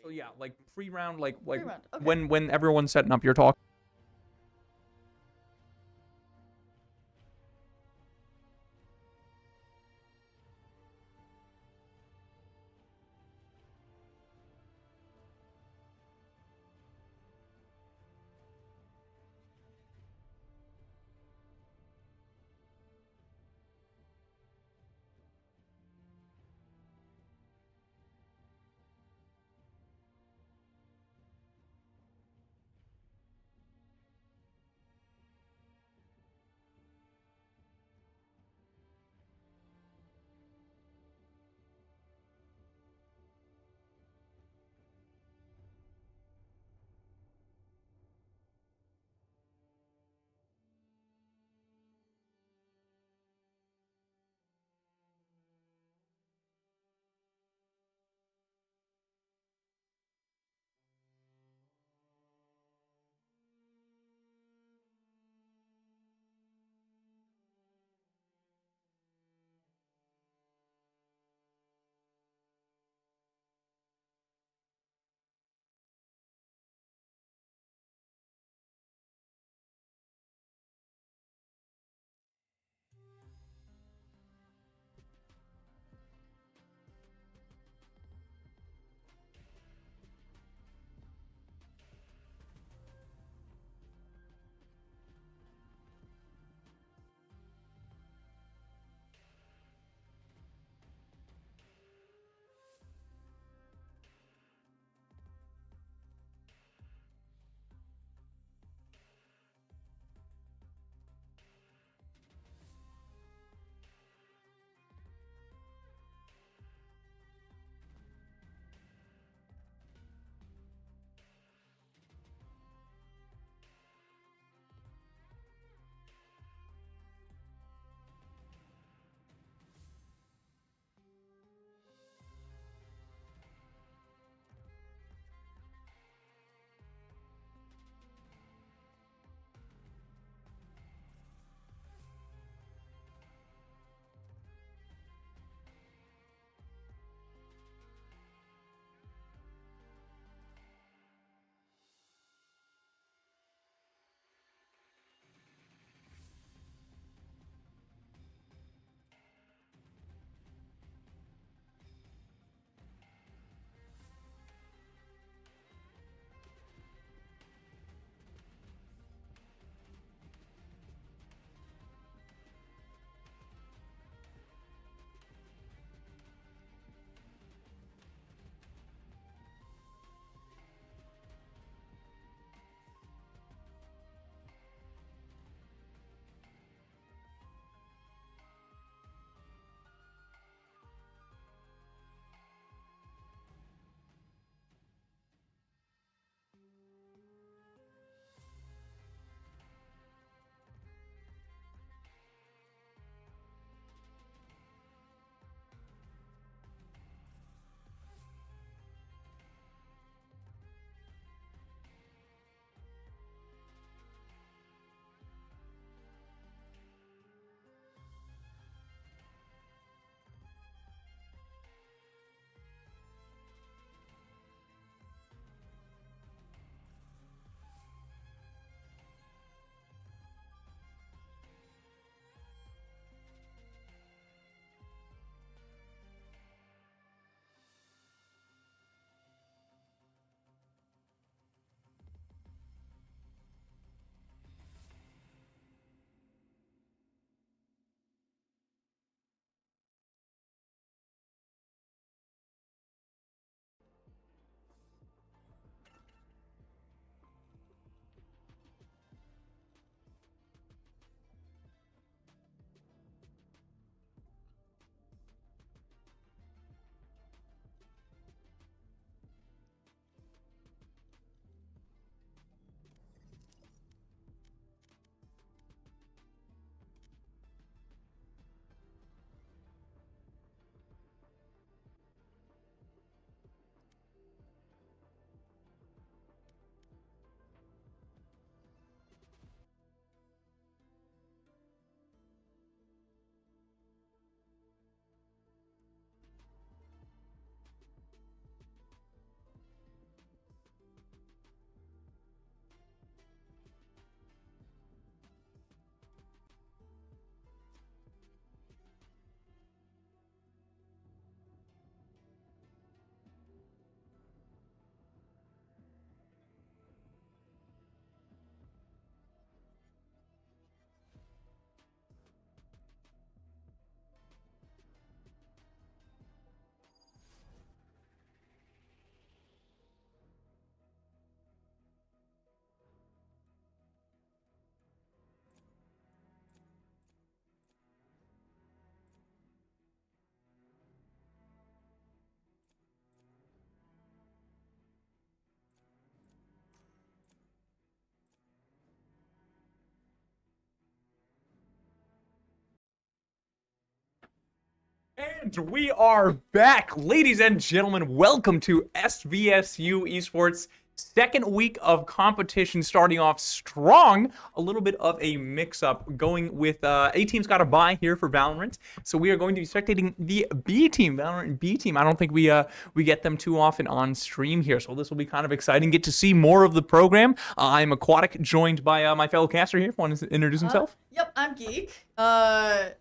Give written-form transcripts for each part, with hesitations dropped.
So yeah, like pre-round, like Pre-round, okay. when everyone's setting up, you're talking. And we are back, ladies and gentlemen. Welcome to SVSU Esports. Second week of competition starting off strong. A little bit of a mix-up going with A team's got a bye here for Valorant, so we are going to be spectating the B team, Valorant B team. I don't think we get them too often on stream here, so this will be kind of exciting. Get to see more of the program. I'm Aquatic, joined by my fellow caster here. Want to introduce himself? Yep, I'm Geek. I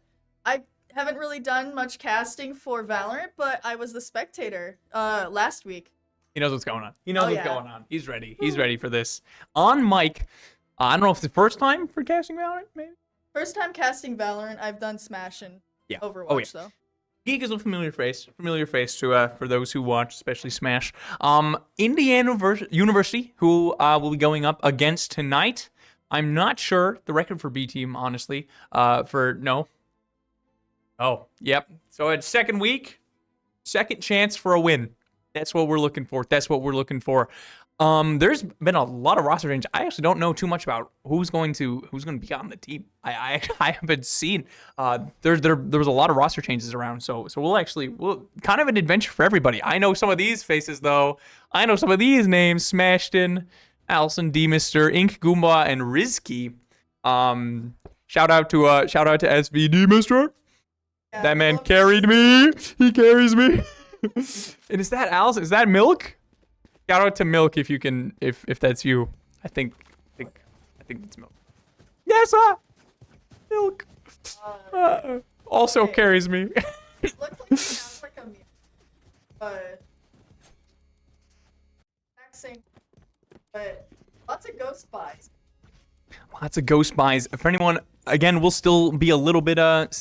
haven't really done much casting for Valorant, but I was the spectator last week. He knows what's going on. He knows what's going on. He's ready. He's ready for this. On mic, I don't know if it's the first time for casting Valorant, maybe? First time casting Valorant. I've done Smash and Overwatch, though. Geek is a familiar face to for those who watch, especially Smash. Indiana University, who will be going up against tonight. I'm not sure the record for B team, honestly. Oh, yep. So it's second week, second chance for a win. That's what we're looking for. There's been a lot of roster change. I actually don't know too much about who's going to be on the team. I haven't seen. There was a lot of roster changes around. So we'll kind of an adventure for everybody. I know some of these faces though. I know some of these names: Smashton, Allison, D-Mister, Ink, Goomba, and Rizky. Shout out to SV D-Mister. Yeah, that man carried me. He carries me. And is that Allison? Is that Milk? Shout out to Milk if you can, if that's you. I think it's Milk. Yes, Milk. Also carries me. Looks like he sounds like a mute. But lots of ghost buys. Lots of ghost buys. For anyone, again, we'll still be a little bit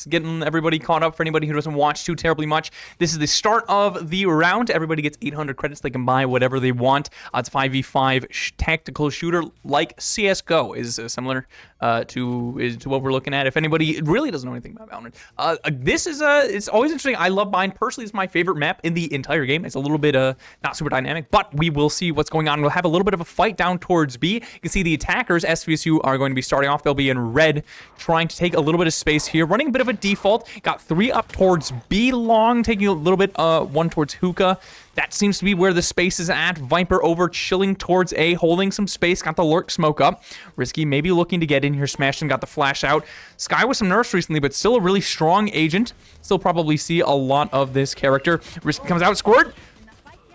getting everybody caught up. For anybody who doesn't watch too terribly much, this is the start of the round. Everybody gets 800 credits. They can buy whatever they want. It's a 5v5 tactical shooter like CSGO is similar to what we're looking at. If anybody really doesn't know anything about Valorant, this is it's always interesting. I love mine personally. It's my favorite map in the entire game. It's a little bit not super dynamic, but we will see what's going on. We'll have a little bit of a fight down towards B. You can see the attackers, SVSU, are going to be starting off. They'll be in red, trying to take a little bit of space here, running a bit of a default. Got 3 up towards B long, taking a little bit 1 towards Hookah. That seems to be where the space is at. Viper over, chilling towards A, holding some space. Got the lurk smoke up. Risky maybe looking to get in here. Smashton got the flash out. Sky with some nerfs recently, but still a really strong agent. Still probably see a lot of this character. Risky comes out, squirt.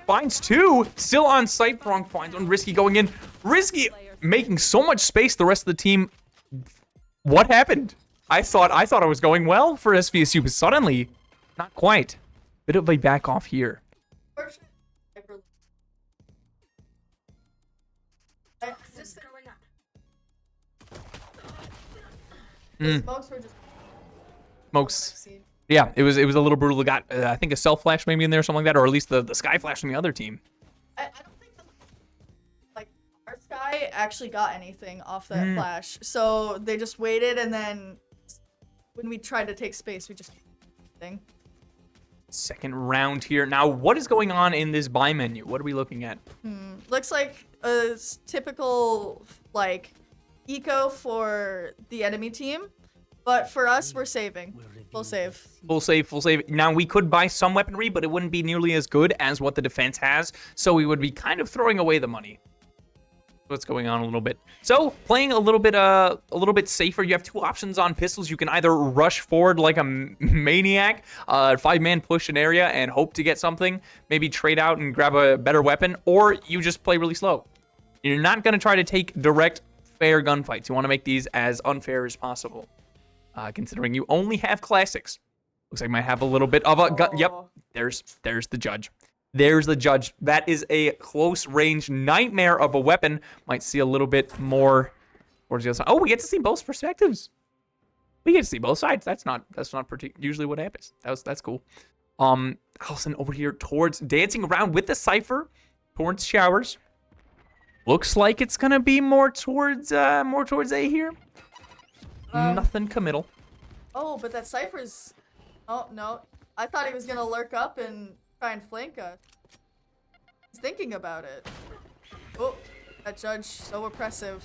Finds 2. Still on site. Prong finds 1. Risky going in. Risky making so much space. The rest of the team. What happened? I thought it was going well for SVSU, but suddenly, not quite. Bit of a back off here. Smokes. Yeah, it was a little brutal. Got I think a self flash maybe in there, something like that, or at least the sky flash from the other team. I don't think our Sky actually got anything off that flash, so they just waited, and then when we tried to take space, we just thing. Second round here. Now, what is going on in this buy menu? What are we looking at? Looks like a typical eco for the enemy team, but for us, we're saving. Full save. Full save. Now, we could buy some weaponry, but it wouldn't be nearly as good as what the defense has, so we would be kind of throwing away the money. What's going on a little bit. So playing a little bit safer. You have 2 options on pistols. You can either rush forward like a maniac, 5-man push an area and hope to get something, maybe trade out and grab a better weapon, or you just play really slow. You're not going to try to take direct fair gunfights. You want to make these as unfair as possible, considering you only have classics. Looks like I might have a little bit of a gun. Yep, there's the judge. There's the judge. That is a close range nightmare of a weapon. Might see a little bit more towards the other side. Oh, we get to see both perspectives. We get to see both sides. That's not usually what happens. That's cool. Allison over here towards dancing around with the Cypher towards showers. Looks like it's gonna be more towards A here. Nothing committal. Oh, but that Cypher's. Oh no, I thought he was gonna lurk up and try and flank us. He's thinking about it. Oh, that judge so oppressive.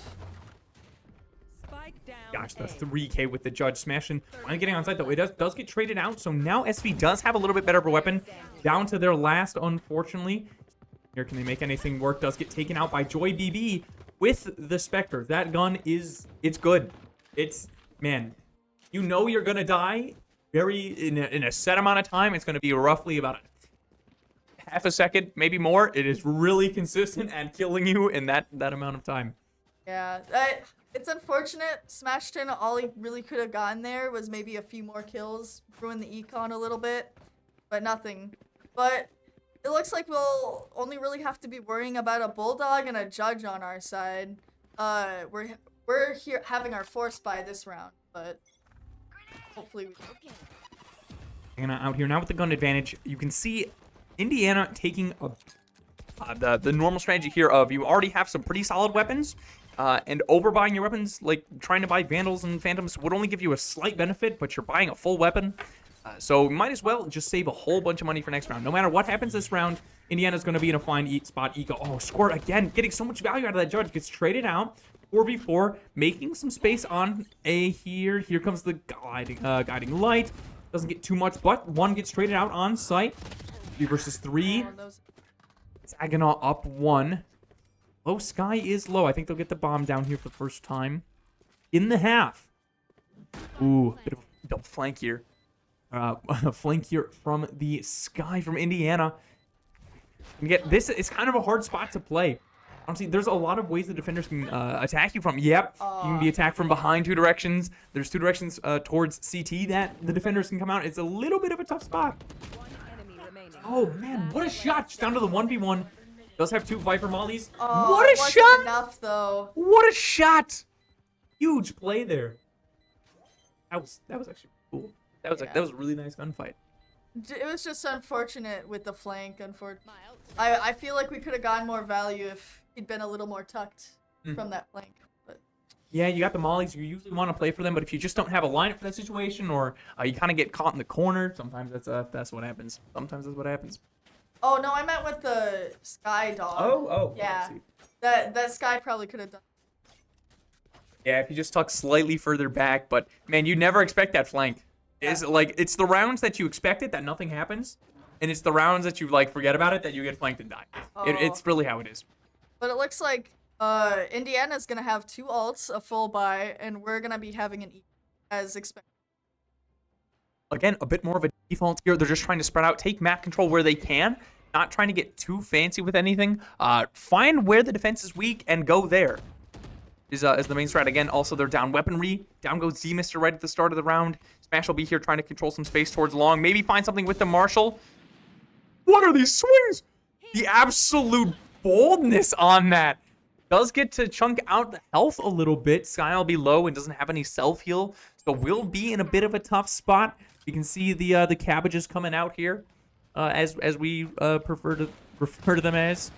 Spike Gosh, the 3K with the judge smashing. Finally getting on site though. It does get traded out. So now SV does have a little bit better of a weapon. Down to their last, unfortunately. Here, can they make anything work? Does get taken out by Joy BB with the Spectre. That gun it's good. It's, man, you know you're gonna die in a set amount of time. It's gonna be roughly about half a second, maybe more. It is really consistent at killing you in that amount of time. Yeah, it's unfortunate. Smashton, all he really could have gotten there was maybe a few more kills, ruin the econ a little bit, but nothing. But it looks like we'll only really have to be worrying about a Bulldog and a Judge on our side. We're here having our force by this round, but hopefully we Hanging out here now with the gun advantage. You can see Indiana taking the normal strategy here of you already have some pretty solid weapons, and overbuying your weapons, like trying to buy Vandals and Phantoms, would only give you a slight benefit, but you're buying a full weapon. So might as well just save a whole bunch of money for next round. No matter what happens this round, Indiana's going to be in a fine spot. Eco, oh, scored again, getting so much value out of that Judge. Gets traded out. 4v4, making some space on A here. Here comes the guiding light. Doesn't get too much, but one gets traded out on site. 3 versus 3. Saginaw up 1. Low Sky is low. I think they'll get the bomb down here for the first time in the half. Ooh, bit of a double flank here. Flank here from the Sky from Indiana. And get this is kind of a hard spot to play. Honestly, there's a lot of ways the defenders can attack you from. Yep, you can be attacked from behind 2 directions. There's 2 directions towards CT that the defenders can come out. It's a little bit of a tough spot. Oh man, what a shot! Just down to the 1v1. Does have 2 Viper mollies. What a shot! Enough though. What a shot! Huge play there. That was actually cool. That was a really nice gunfight. It was just unfortunate with the flank. I feel like we could have gotten more value if he'd been a little more tucked from that flank. But yeah, you got the mollies. You usually want to play for them, but if you just don't have a lineup for that situation, or you kind of get caught in the corner, sometimes that's what happens. Sometimes that's what happens. Oh no, I meant with the Sky dog. Oh. Yeah, that Sky probably could have done. Yeah, if you just tuck slightly further back, but man, you never expect that flank. It's the rounds that you expect it that nothing happens, and it's the rounds that you forget about it that you get flanked and die. It's really how it is. But it looks like Indiana's gonna have 2 ults, a full buy, and we're gonna be having an E as expected. Again, a bit more of a default here. They're just trying to spread out, take map control where they can, not trying to get too fancy with anything. Find where the defense is weak and go there. Is the main strat. Again, also they're down weaponry. Down goes Z-Mister right at the start of the round. Smash will be here trying to control some space towards long. Maybe find something with the Marshall. What are these swings? The absolute boldness on that. Does get to chunk out the health a little bit. Sky will be low and doesn't have any self-heal. So we'll be in a bit of a tough spot. You can see the cabbages coming out here. As we prefer to refer to them as.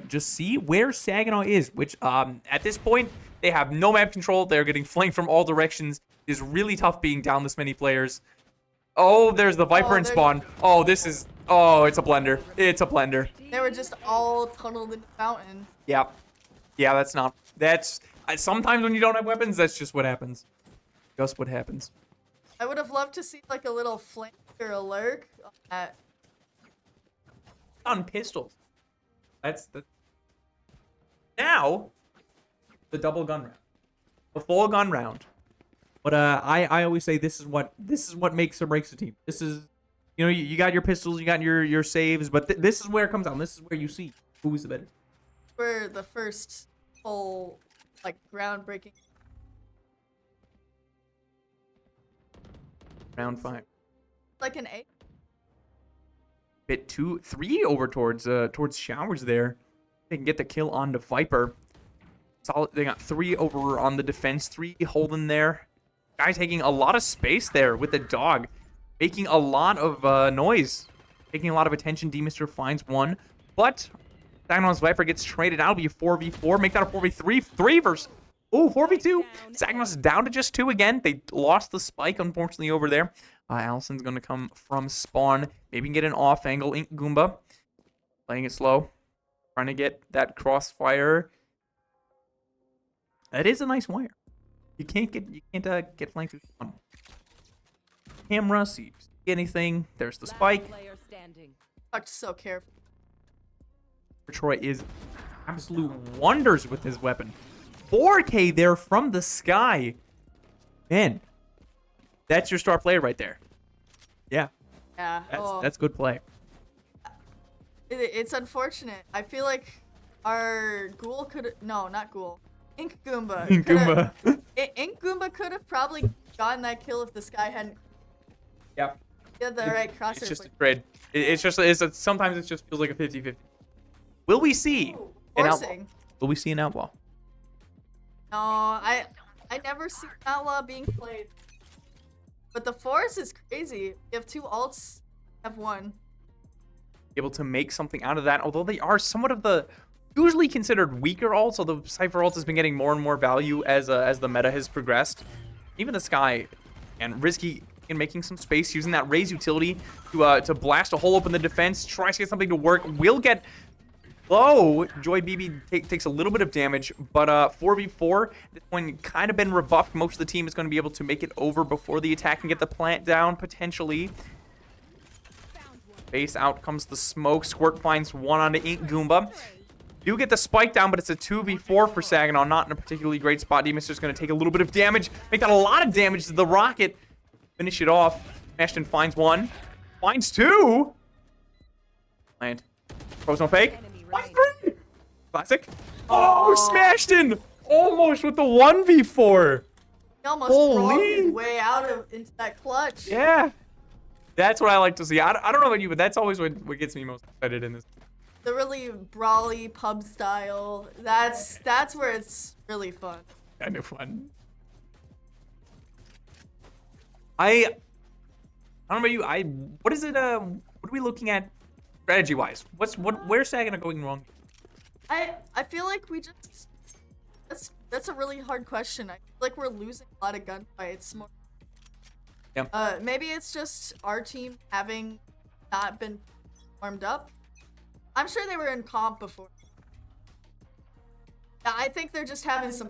Just see where Saginaw is, which at this point, they have no map control. They're getting flanked from all directions. It is really tough being down this many players. Oh, there's the Viper in spawn. Oh, it's a blender. It's a blender. They were just all tunneled in the fountain. Yeah. Yeah, that's sometimes when you don't have weapons, that's just what happens. Just what happens. I would have loved to see like a little flank or a lurk on pistols. That's the now the double gun round, a full gun round. But I always say this is what makes or breaks a team. This is, you got your pistols, you got your saves, but this is where it comes down. This is where you see who's the better. We're the first full groundbreaking round 5. Like an 8. Bit 2, 3 over towards Showers there. They can get the kill on the Viper. Solid. They got 3 over on the defense, 3 holding there. Guy taking a lot of space there with the dog, making a lot of noise, taking a lot of attention. D-Mister finds 1, but Saginaw's Viper gets traded out. It'll be a 4v4. Make that a 4v3. 3 versus 4v2. Saginaw's down to just 2 again. They lost the spike, unfortunately, over there. Allison's going to come from spawn. Maybe get an off angle. Ink Goomba playing it slow. Trying to get that crossfire. That is a nice wire. You can't get flanked with one camera. So you see anything. There's the spike. Fuck's so careful. Troy is absolute wonders with his weapon. 4K there from the sky. Man, that's your star player right there. Yeah, Yeah. that's good play. It's unfortunate. I feel like our Ghoul could no, not Ghoul. Ink Goomba. Ink Goomba. Ink Goomba could have probably gotten that kill if the sky hadn't. Yeah. Did the right crosshair. It's just a trade. Sometimes it just feels like a 50-50. Will we see an outlaw? Forcing. Will we see an outlaw? No, I never see outlaw being played. But the force is crazy. You have 2 ults, have 1. Able to make something out of that, although they are somewhat of the usually considered weaker ults, although Cypher ults has been getting more and more value as the meta has progressed. Even the Sky and risky in making some space, using that Raze utility to blast a hole open the defense, tries to get something to work, will get low. Joy BB takes a little bit of damage, but 4v4 at this point kind of been rebuffed. Most of the team is going to be able to make it over before the attack and get the plant down potentially. Base out comes the smoke. Squirt finds one onto Ink Goomba. Do get the spike down, but it's a 2v4 for Saginaw. Not in a particularly great spot. Demonster's going to take a little bit of damage. Make that a lot of damage to the rocket. Finish it off. Ashton finds one. Finds 2. Land. Throws no fake. Finds 3. Classic. Oh, smashed in. Almost with the 1v4. He almost rolled his way into that clutch. Yeah. That's what I like to see. I don't know about you, but that's always what gets me most excited in this. The really brawly pub style. That's where it's really fun. Kind of fun. I don't know about you. What is it? What are we looking at strategy wise? Where's Saginaw going wrong? I feel like we just that's a really hard question. I feel like we're losing a lot of gunfights. More. Yeah. Maybe it's just our team having not been warmed up. I'm sure they were in comp before. Yeah, I think they're just having some.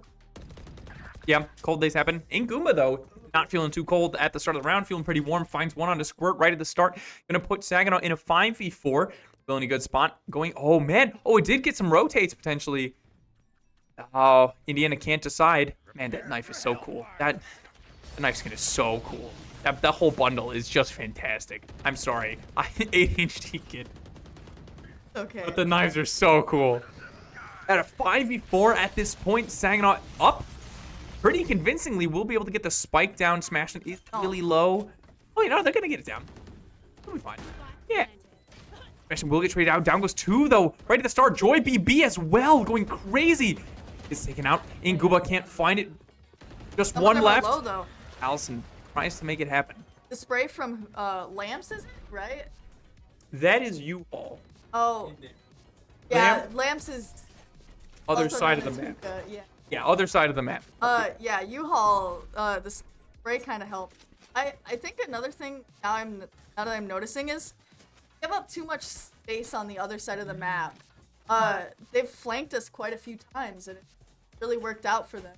Yeah, cold days happen. In Goomba, though, not feeling too cold at the start of the round, feeling pretty warm. Finds one on a squirt right at the start. Gonna put Saginaw in a 5v4. Still in a good spot. Going, oh man. Oh, it did get some rotates potentially. Oh, Indiana can't decide. Man, that knife is so cool. The knife skin is so cool. That whole bundle is just fantastic. I'm sorry. I'm an ADHD kid. Okay. But the knives are so cool. At a 5v4 at this point, Saginaw up pretty convincingly. We'll be able to get the spike down. Smashing is really low. Oh, you know, they're going to get it down. It'll be fine. Yeah. Smashing will get traded out. Down goes 2, though. Right at the start. Joy BB as well. Going crazy. Is taken out. Inguba can't find it. Just one left. Low, though. Allison tries to make it happen. The spray from Lamps, is it? Right? That is U-Haul. Oh. Yeah, Lamps is... Other side of the map. Yeah. Yeah, other side of the map. Yeah, U-Haul, the spray kind of helped. I think another thing now that I'm noticing is give up too much space on the other side of the map. They've flanked us quite a few times, and it really worked out for them.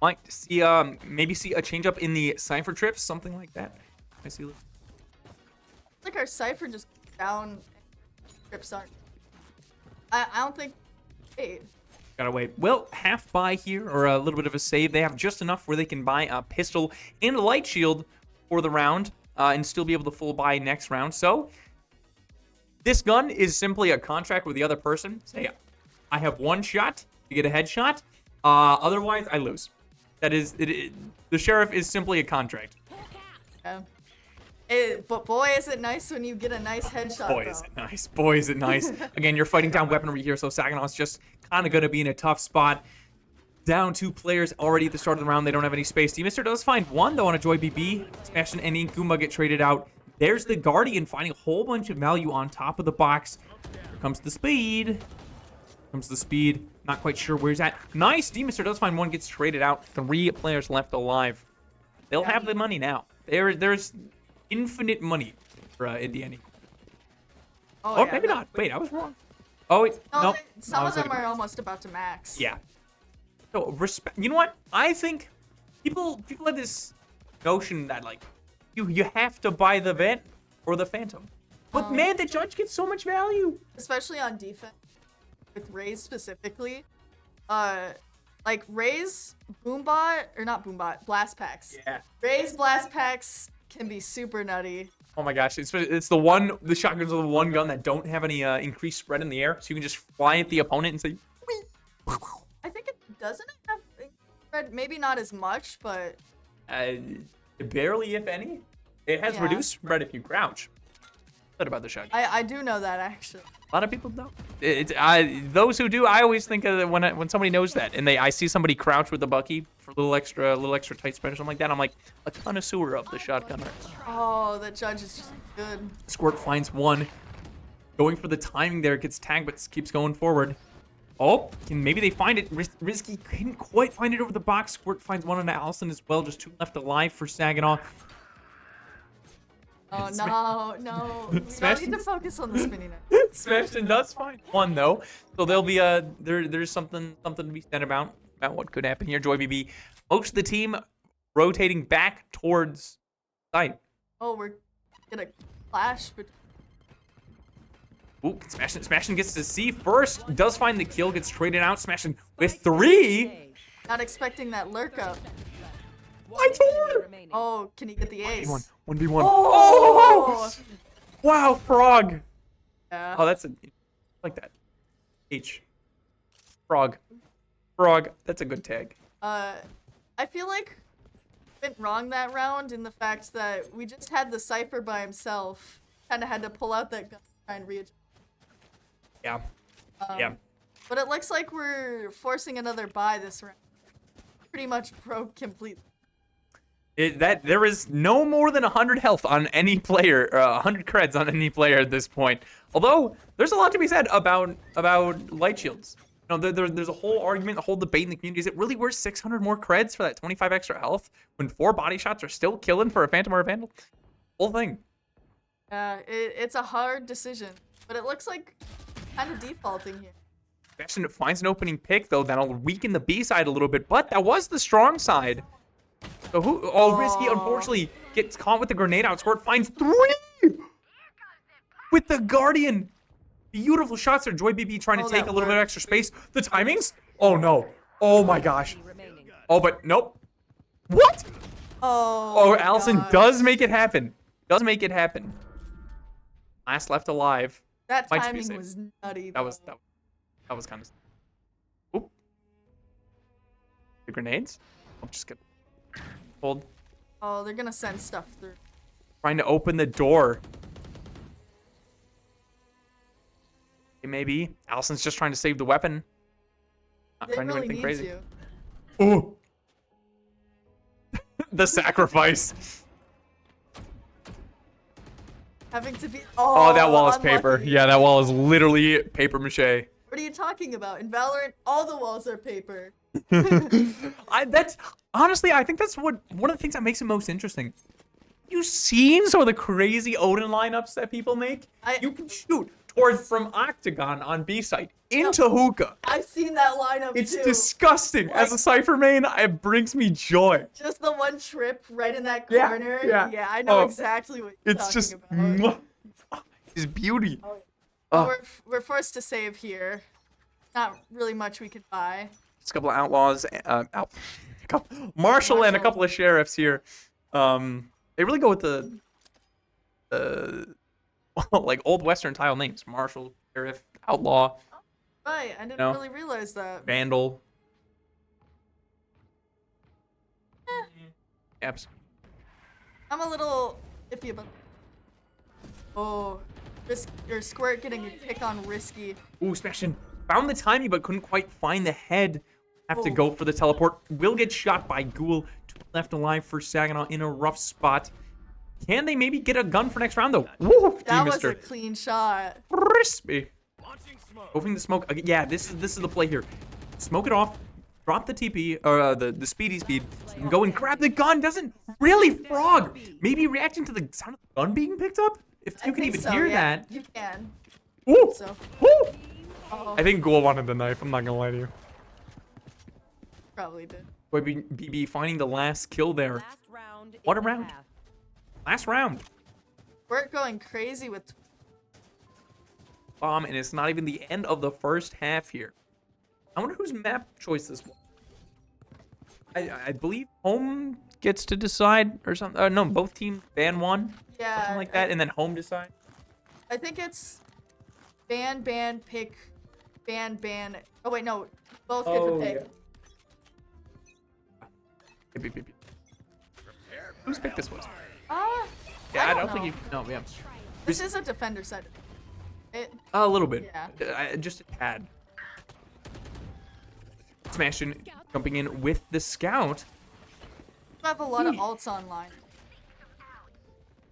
Might see, maybe see a change up in the Cypher trips, something like that. I see. Like our Cypher just down and trips aren't. I don't think. Wait. Gotta wait. Well, half buy here, or a little bit of a save. They have just enough where they can buy a pistol and a light shield for the round, and still be able to full buy next round. So, this gun is simply a contract with the other person. Say, I have one shot to get a headshot. Otherwise, I lose. That is, the sheriff is simply a contract. Yeah. But boy, is it nice when you get a nice headshot. Boy, is it nice. Boy, is it nice. Again, you're fighting down weaponry here, so Saginaw's just kind of going to be in a tough spot. Down 2 players already at the start of the round. They don't have any space. D-Mister does find one, though, on a Joy BB. Smashing and Goomba get traded out. There's the Guardian finding a whole bunch of value on top of the box. Here comes the speed. Not quite sure where he's at. Nice. D-Mister does find one, gets traded out. 3 players left alive. They'll have the money now. There's infinite money for Indiana. Oh, maybe not. Wait, I was wrong. Oh, wait. No, Nope. some of them are almost about to max. Yeah. So respect. You know what? I think people have this notion that like you have to buy the vent or the phantom, but man, the judge gets so much value. Especially on defense with Raze specifically. Like Raze boombot or not boombot blast packs. Yeah. Raze blast packs can be super nutty. Oh my gosh, it's the shotguns are the one gun that don't have any increased spread in the air, so you can just fly at the opponent and say, "Whee!" I think it doesn't have spread, maybe not as much, but barely if any. It has Yeah. reduced spread if you crouch. What about the shotgun? I do know that actually. A lot of people don't. Those who do, I always think of when somebody knows that, and I see somebody crouch with the Bucky for a little extra tight spread or something like that. I'm like a connoisseur of the shotgun. Oh, that judge is just good. Squirt finds one, going for the timing there. Gets tagged, but keeps going forward. Oh, maybe they find it. Risky couldn't quite find it over the box. Squirt finds one on Allison as well. Just 2 left alive for Saginaw. Oh no! We don't need to focus on the spinning net. Smashton does find one though, so there'll be there's something to be said about what could happen here. Joy BB, most of the team rotating back towards site. Oh, we're gonna clash, but Ooh, Smashton gets to see first. Does find the kill. Gets traded out. Smashton with 3. not expecting that lurk up. I told her. Oh, can he get the ace? 1v1. Oh! Wow, frog. Yeah. Oh, that's like that. H. Frog. That's a good tag. I feel like we went wrong that round in the fact that we just had the Cypher by himself. Kind of had to pull out that gun to try and readjust. Yeah. Yeah. But it looks like we're forcing another buy this round. Pretty much broke completely. There is no more than 100 health on any player, 100 creds on any player at this point. Although there's a lot to be said about light shields. You know, there's a whole argument, a whole debate in the community. Is it really worth 600 more creds for that 25 extra health when 4 body shots are still killing for a phantom or a vandal? Whole thing. It's a hard decision, but it looks like kind of defaulting here. Bastion finds an opening pick though that'll weaken the B side a little bit, but that was the strong side. So Risky unfortunately gets caught with the grenade out. Squirt finds 3 with the Guardian. Beautiful shots there. Joy BB trying to take a little bit of extra space. The timings? Oh no. Oh my gosh. Oh, but nope. What? Oh, Allison does make it happen. Last left alive. That Might timing be safe. was nutty. That was kind of. Oop. The grenades? I'm just gonna hold. Oh, they're gonna send stuff through. Trying to open the door. Maybe Allison's just trying to save the weapon. Not They trying to do really anything need crazy. to. Ooh. The sacrifice. Having to be. Oh, that wall is paper. unlucky. Yeah, that wall is literally paper mache. What are you talking about? In Valorant, all the walls are paper. Honestly, I think that's one of the things that makes it most interesting. You seen some of the crazy Odin lineups that people make? You can shoot from Octagon on B site into hookah. I've seen that lineup It's too. disgusting. As a Cypher main, it brings me joy. Just the one trip right in that Yeah, corner. yeah. I know Oh, exactly what you're It's talking just about. it's beauty. Oh, we're forced to save here. Not really much we could buy. Just a couple of outlaws, Marshall and a couple of sheriffs here. They really go with the like old Western tile names: Marshall, sheriff, outlaw, Right, I didn't really realize that. vandal. Yep. I'm a little iffy about. Oh, Squirt getting a kick on Risky. Ooh, Smashing found the timing but couldn't quite find the head. Have to go for the teleport. Will get shot by Ghoul. 2 left alive for Saginaw in a rough spot. Can they maybe get a gun for next round though? Woo! That was a clean shot. Crispy. Opening the smoke. Yeah, this is the play here. Smoke it off. Drop the TP or the speedy speed. So you can go and grab the gun. Doesn't really frog. Maybe reacting to the sound of the gun being picked up. If you can even hear that. You can. Woo! So. Woo! Oh. I think Ghoul wanted the knife. I'm not gonna lie to you. Probably did. Boy, BB finding the last kill there. Last round What in a the round. half. Last round. We're going crazy with. Bomb, and it's not even the end of the first half here. I wonder whose map choice this was. I believe home gets to decide or something. No, both teams ban one. Yeah. Something like that, and then home decide. I think it's ban, pick, ban. Oh wait, no, both get to pick. Whose pick this was? Yeah, I don't think you. No, yeah. This is a defender set. A little bit. Yeah. Just a tad. Smashing, jumping in with the scout. We have a lot of alts online.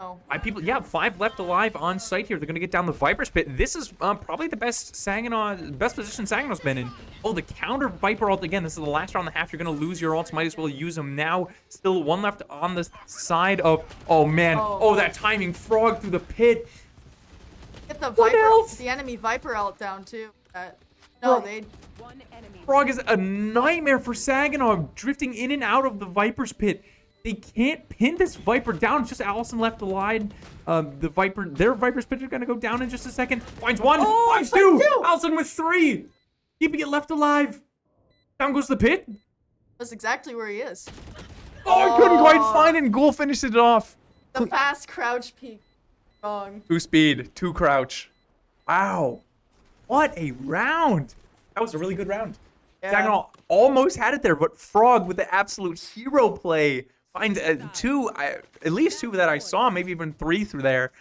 Oh. 5 people, yeah, 5 left alive on site here. They're gonna get down the Viper's pit. This is probably the best position Saginaw been in. Oh, the counter Viper ult again. This is the last round and a half. You're gonna lose your ults. Might as well use them now. Still one left on the side of. Oh man. Oh, that timing frog through the pit. Get the What Viper, else? the enemy Viper ult down too. No, Bro. they. One enemy. Frog is a nightmare for Saginaw, drifting in and out of the Viper's pit. They can't pin this Viper down. It's just Allison left alive. Their Viper's pit is gonna go down in just a second. Finds one, finds two. Allison with 3, keeping it left alive. Down goes the pit. That's exactly where he is. Oh, I couldn't quite find it. And Ghoul finished it off. The fast crouch peek. Wrong. 2 speed, 2 crouch. Wow, what a round! That was a really good round. Yeah. Saginaw almost had it there, but Frog with the absolute hero play finds at least 2 that I saw, maybe even 3 through there.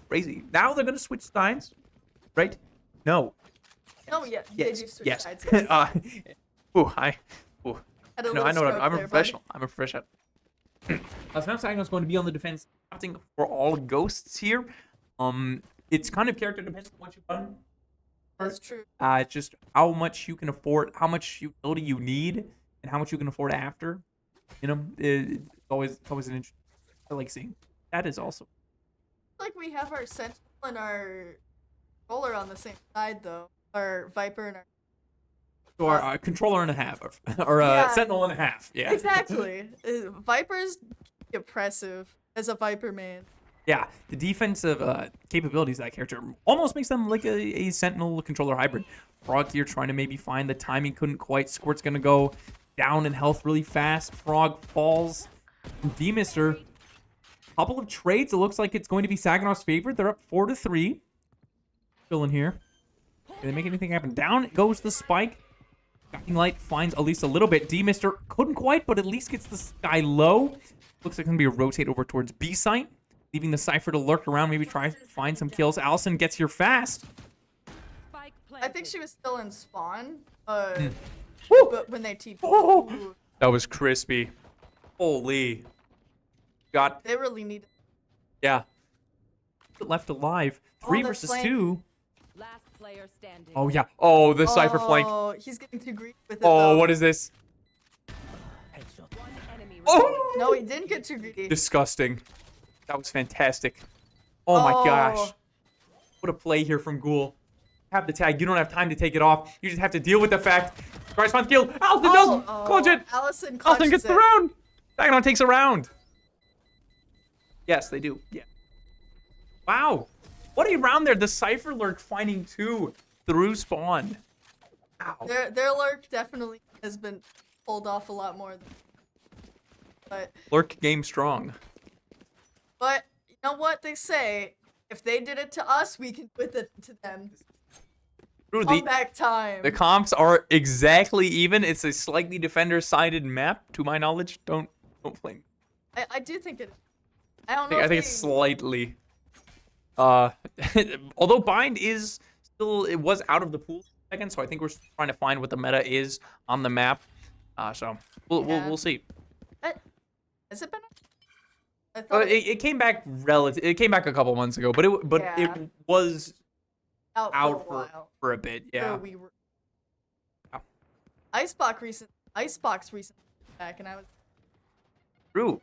Crazy. Now they're gonna switch sides, right? No. No, yeah, they do switch Yes. sides. Ooh, Had a no, little I know what stroke I'm a there, bud. professional. I'm a professional. So now Saginaw's going to be on the defense, opting for all ghosts here. It's kind of character dependent on what you've done. That's true. It's just how much you can afford, how much utility you need, and how much you can afford after. You know, it's always an interesting. I like seeing. That is also. Like we have our Sentinel and our Roller on the same side though. Our Viper and our. So our controller and a half, or Yeah. sentinel and a half. Yeah. Exactly. Viper's oppressive as a Viper man. Yeah, the defensive capabilities of that character almost makes them like a sentinel controller hybrid. Frog here trying to maybe find the timing, couldn't quite. Squirt's gonna go down in health really fast. Frog falls. D-Mister. Couple of trades. It looks like it's going to be Saginaw's favorite. They're up 4-3. Still in here. Can they make anything happen? Down goes the spike. Guiding Light finds at least a little bit. D-Mister couldn't quite, but at least gets the sky low. Looks like it's gonna be a rotate over towards B site. Leaving the Cypher to lurk around, maybe try to find some kills. Allison gets here fast. Spike I think she was still in spawn. Woo! But when they TP, Oh, that was crispy. Holy. Got, they really need. yeah. Left alive. 3 the versus flank. 2. last player standing. Oh, yeah. Oh, the Cypher flank. Oh, he's getting too greedy with it. Oh, though. what is this? One enemy remaining. Oh! No, he didn't get too greedy. Disgusting. That was fantastic. Oh my gosh. What a play here from Ghoul. Have the tag. You don't have time to take it off. You just have to deal with the fact. Bryce finds kill. Allison does clutch it. Allison Allison gets clutches the it. round. Saginaw takes a round. Yes, they do. Yeah. Wow. What a round there. The Cypher lurk finding 2 through spawn. Wow. Their lurk definitely has been pulled off a lot more. But Lurk game strong. you know what they say? If they did it to us, we can do it to them. True, Comeback time. the comps are exactly even. It's a slightly defender-sided map, to my knowledge. Don't blame. I do think it. I don't know. I if think it's slightly. Although Bind is still, it was out of the pool for a second, so I think we're still trying to find what the meta is on the map. So we'll see. Has it been? I thought It came back It came back a couple months ago, but Yeah. it was out out for a while. for a bit. Yeah. So we were. Yeah. Icebox recently back, and I was. True.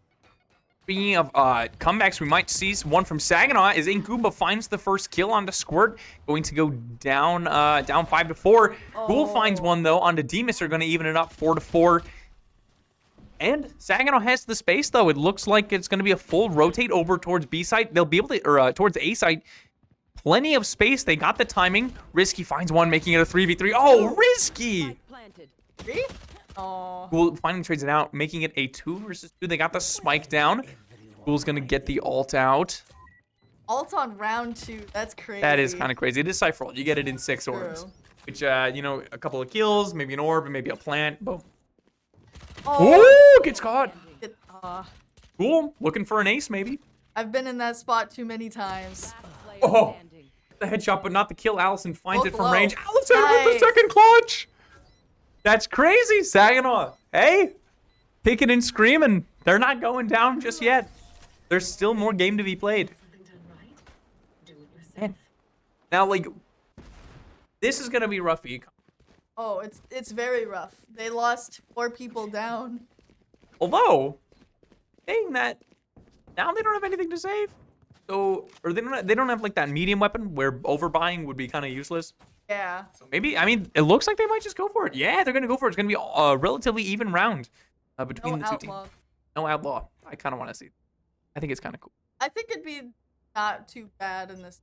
Speaking of comebacks, we might see one from Saginaw as Ingumba finds the first kill onto Squirt, going to go down 5-4. Ghoul finds one though onto Demus, are going to even it up 4-4. And Saginaw has the space though. It looks like it's going to be a full rotate over towards B site. They'll be able to, or towards A site. Plenty of space. They got the timing. Risky finds one, making it a 3v3. Oh, Risky! Spike planted. Three? Oh. Ghoul finally trades it out, making it a 2 versus 2. They got the spike down. Ghoul's gonna get the ult out. Ult on round 2. That's crazy. That is kind of crazy. It is Cypher ult. You get it in 6 orbs. Which, you know, a couple of kills, maybe an orb, and maybe a plant. Boom. Oh, Ooh, gets caught. Cool. Looking for an ace, maybe. I've been in that spot too many times. Last player Oh. standing. The headshot, but not the kill. Allison finds Both it from low. range. Allison with the Nice. second clutch. That's crazy, Saginaw. Hey, kicking and screaming. They're not going down just yet. There's still more game to be played. Man. Now, like, this is gonna be rough. Oh, it's very rough. They lost 4 people down. Although, saying that, now they don't have anything to save. So, or they don't have like that medium weapon where overbuying would be kind of useless. Yeah. So maybe, I mean, it looks like they might just go for it. Yeah, they're gonna go for it. It's gonna be a relatively even round between No the two teams. outlaw. No outlaw. I kind of want to see. I think it's kind of cool. I think it'd be not too bad in this.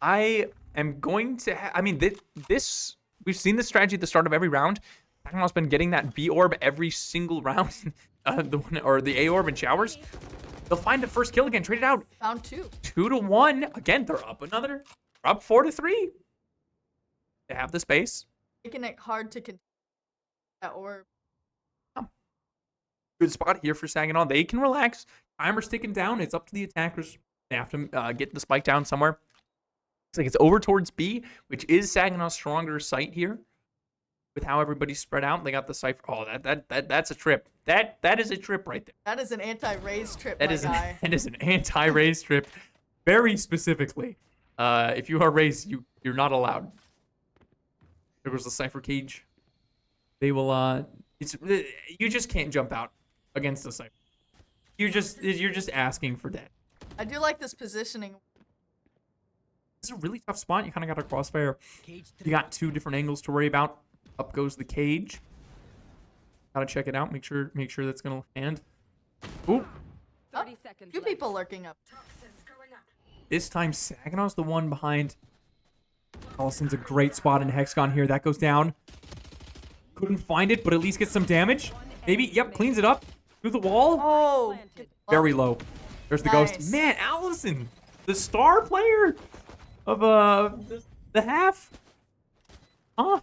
I am going to. I mean, this we've seen this strategy at the start of every round. Saginaw's been getting that B orb every single round, the one or the A orb in showers. They'll find the first kill again. Trade it out. Found 2. 2-1. Again, they're up another. They're up 4-3. They have the space. Making it hard to continue that orb. Good spot here for Saginaw. They can relax. Timer's ticking down. It's up to the attackers. They have to get the spike down somewhere. Looks like it's over towards B, which is Saginaw's stronger site here. With how everybody's spread out, they got the Cypher. Oh, that's a trip. That is a trip right there. That is an anti-raise trip, That my is guy. that is an anti-raise trip, very specifically. If you are raised, you're not allowed. There was the Cypher cage. They will. You just can't jump out against the Cypher. You're just asking for death. I do like this positioning. This is a really tough spot. You kind of got a crossfire. You got 2 different angles to worry about. Up goes the cage. Gotta check it out. Make sure that's gonna land. Ooh. 30 seconds 2 left. people lurking up. This time Saginaw's the one behind. Allison's a great spot in Hexagon here. That goes down. Couldn't find it, but at least get some damage. Maybe. Yep. Cleans it up through the wall. Oh, Planted. Very low. There's the Nice. ghost. Man, Allison, the star player of the half. Huh.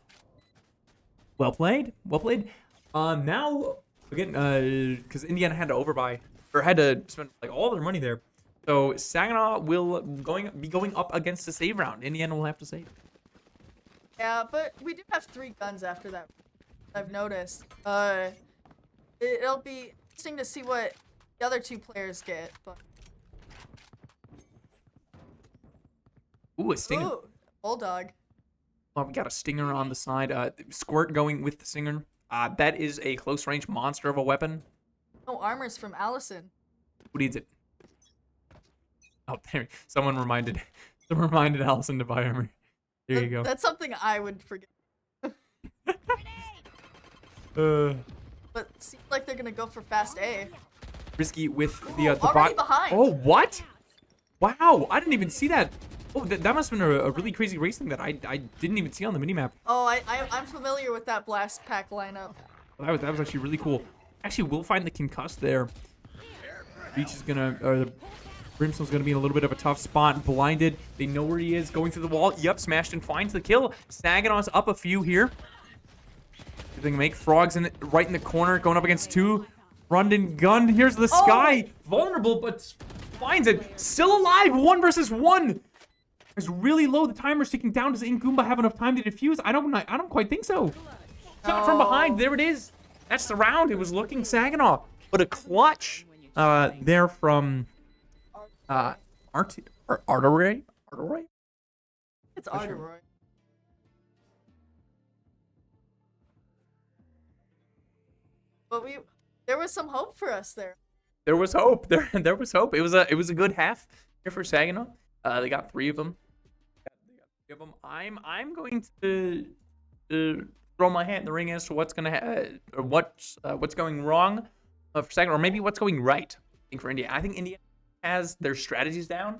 Well played. Well played. Now again, because Indiana had to overbuy or had to spend like all their money there, so Saginaw will be going up against the save round. Indiana will have to save. yeah, but we do have 3 guns after that. I've noticed. It'll be interesting to see what the other 2 players get. But Ooh, a stinger. ooh, bulldog. Oh, we got a stinger on the side. Squirt going with the stinger. That is a close range monster of a weapon. No armors from Allison. Who needs it? Oh, there. Someone reminded Allison to buy armor. There you go. That's something I would forget. But seems like they're gonna go for fast A. Risky with the already bot. behind. Oh, what? Wow, I didn't even see that. Oh, that must have been a really crazy racing that I didn't even see on the minimap. Oh, I'm familiar with that blast pack lineup. Well, that was actually really cool. Actually, we'll find the concussed there. Beach is gonna, or the Brimstone's gonna be in a little bit of a tough spot. Blinded. They know where he is. Going through the wall. Yep, smashed and finds the kill. Saginaw's up a few here. They can make Frogs right in the corner, going up against 2. Run and gun. Here's the Sky. Vulnerable, but finds it. Still alive. 1 versus 1. It's really low. The timer's ticking down. Does Ingumba have enough time to defuse? I don't quite think so. Shot from behind. There it is. That's the round. It was looking Saginaw, but a clutch there from Artery. It's Arteroy. But there was some hope for us there. There was hope. There was hope. It was a good half here for Saginaw. They got 3 of them. I'm going to throw my hat in the ring as to what's what's going wrong for Saginaw, or maybe what's going right. I think for India. I think India has their strategies down.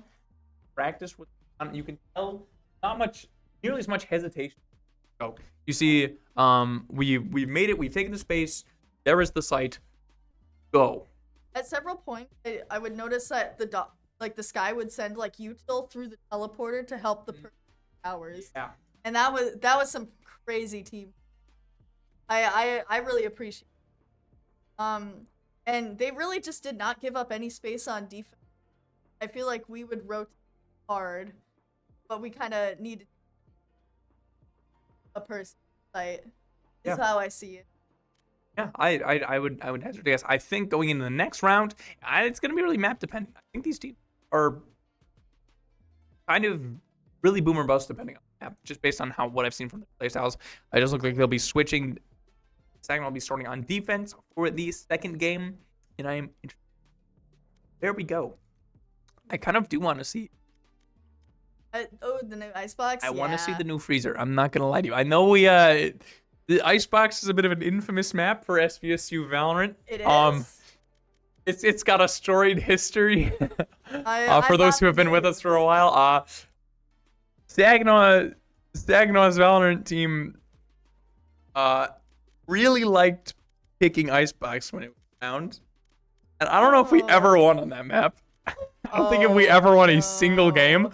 Practice with, you can tell not nearly as much hesitation. So you see, we've made it. We've taken the space. There is the site. Go. At several points, I would notice that the sky would send like util through the teleporter to help the towers. Yeah. And that was some crazy team. I really appreciate it. And they really just did not give up any space on defense. I feel like we would rotate hard, but we kind of needed a person site. Is how I see it. Yeah, I would hazard to guess. I think going into the next round, it's going to be really map dependent. I think these teams are kind of really boom or bust depending on the map, just based on what I've seen from the playstyles. It does look like they'll be switching. Saginaw will be starting on defense for the second game, and I am interested. There we go. I kind of do want to see. The new icebox. I want to see the new freezer. I'm not gonna lie to you. I know the icebox is a bit of an infamous map for SVSU Valorant. It is. It's got a storied history. I For those who have been with us for a while, Saginaw's Valorant team really liked picking icebox when it was found, and I don't know if we ever won on that map. I don't think if we ever won a single game,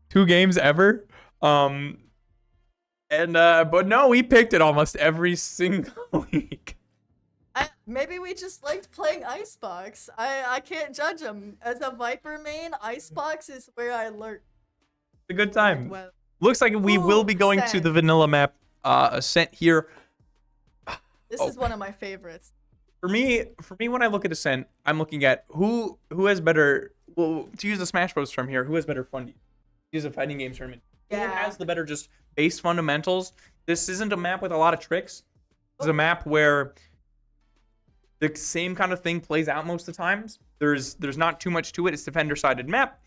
2 games ever. But no, we picked it almost every single week. Maybe we just liked playing Icebox. I can't judge them. As a Viper main, Icebox is where I learned. It's a good time. Well, Looks like we will be going to the vanilla map, Ascent here. This is one of my favorites. For me, when I look at Ascent, I'm looking at who has better. Well, to use the Smash Bros term here, who has better fun? Use a fighting game tournament. Yeah. Who has the better just base fundamentals? This isn't a map with a lot of tricks. It's a map where the same kind of thing plays out most of the times. There's not too much to it. It's defender-sided map.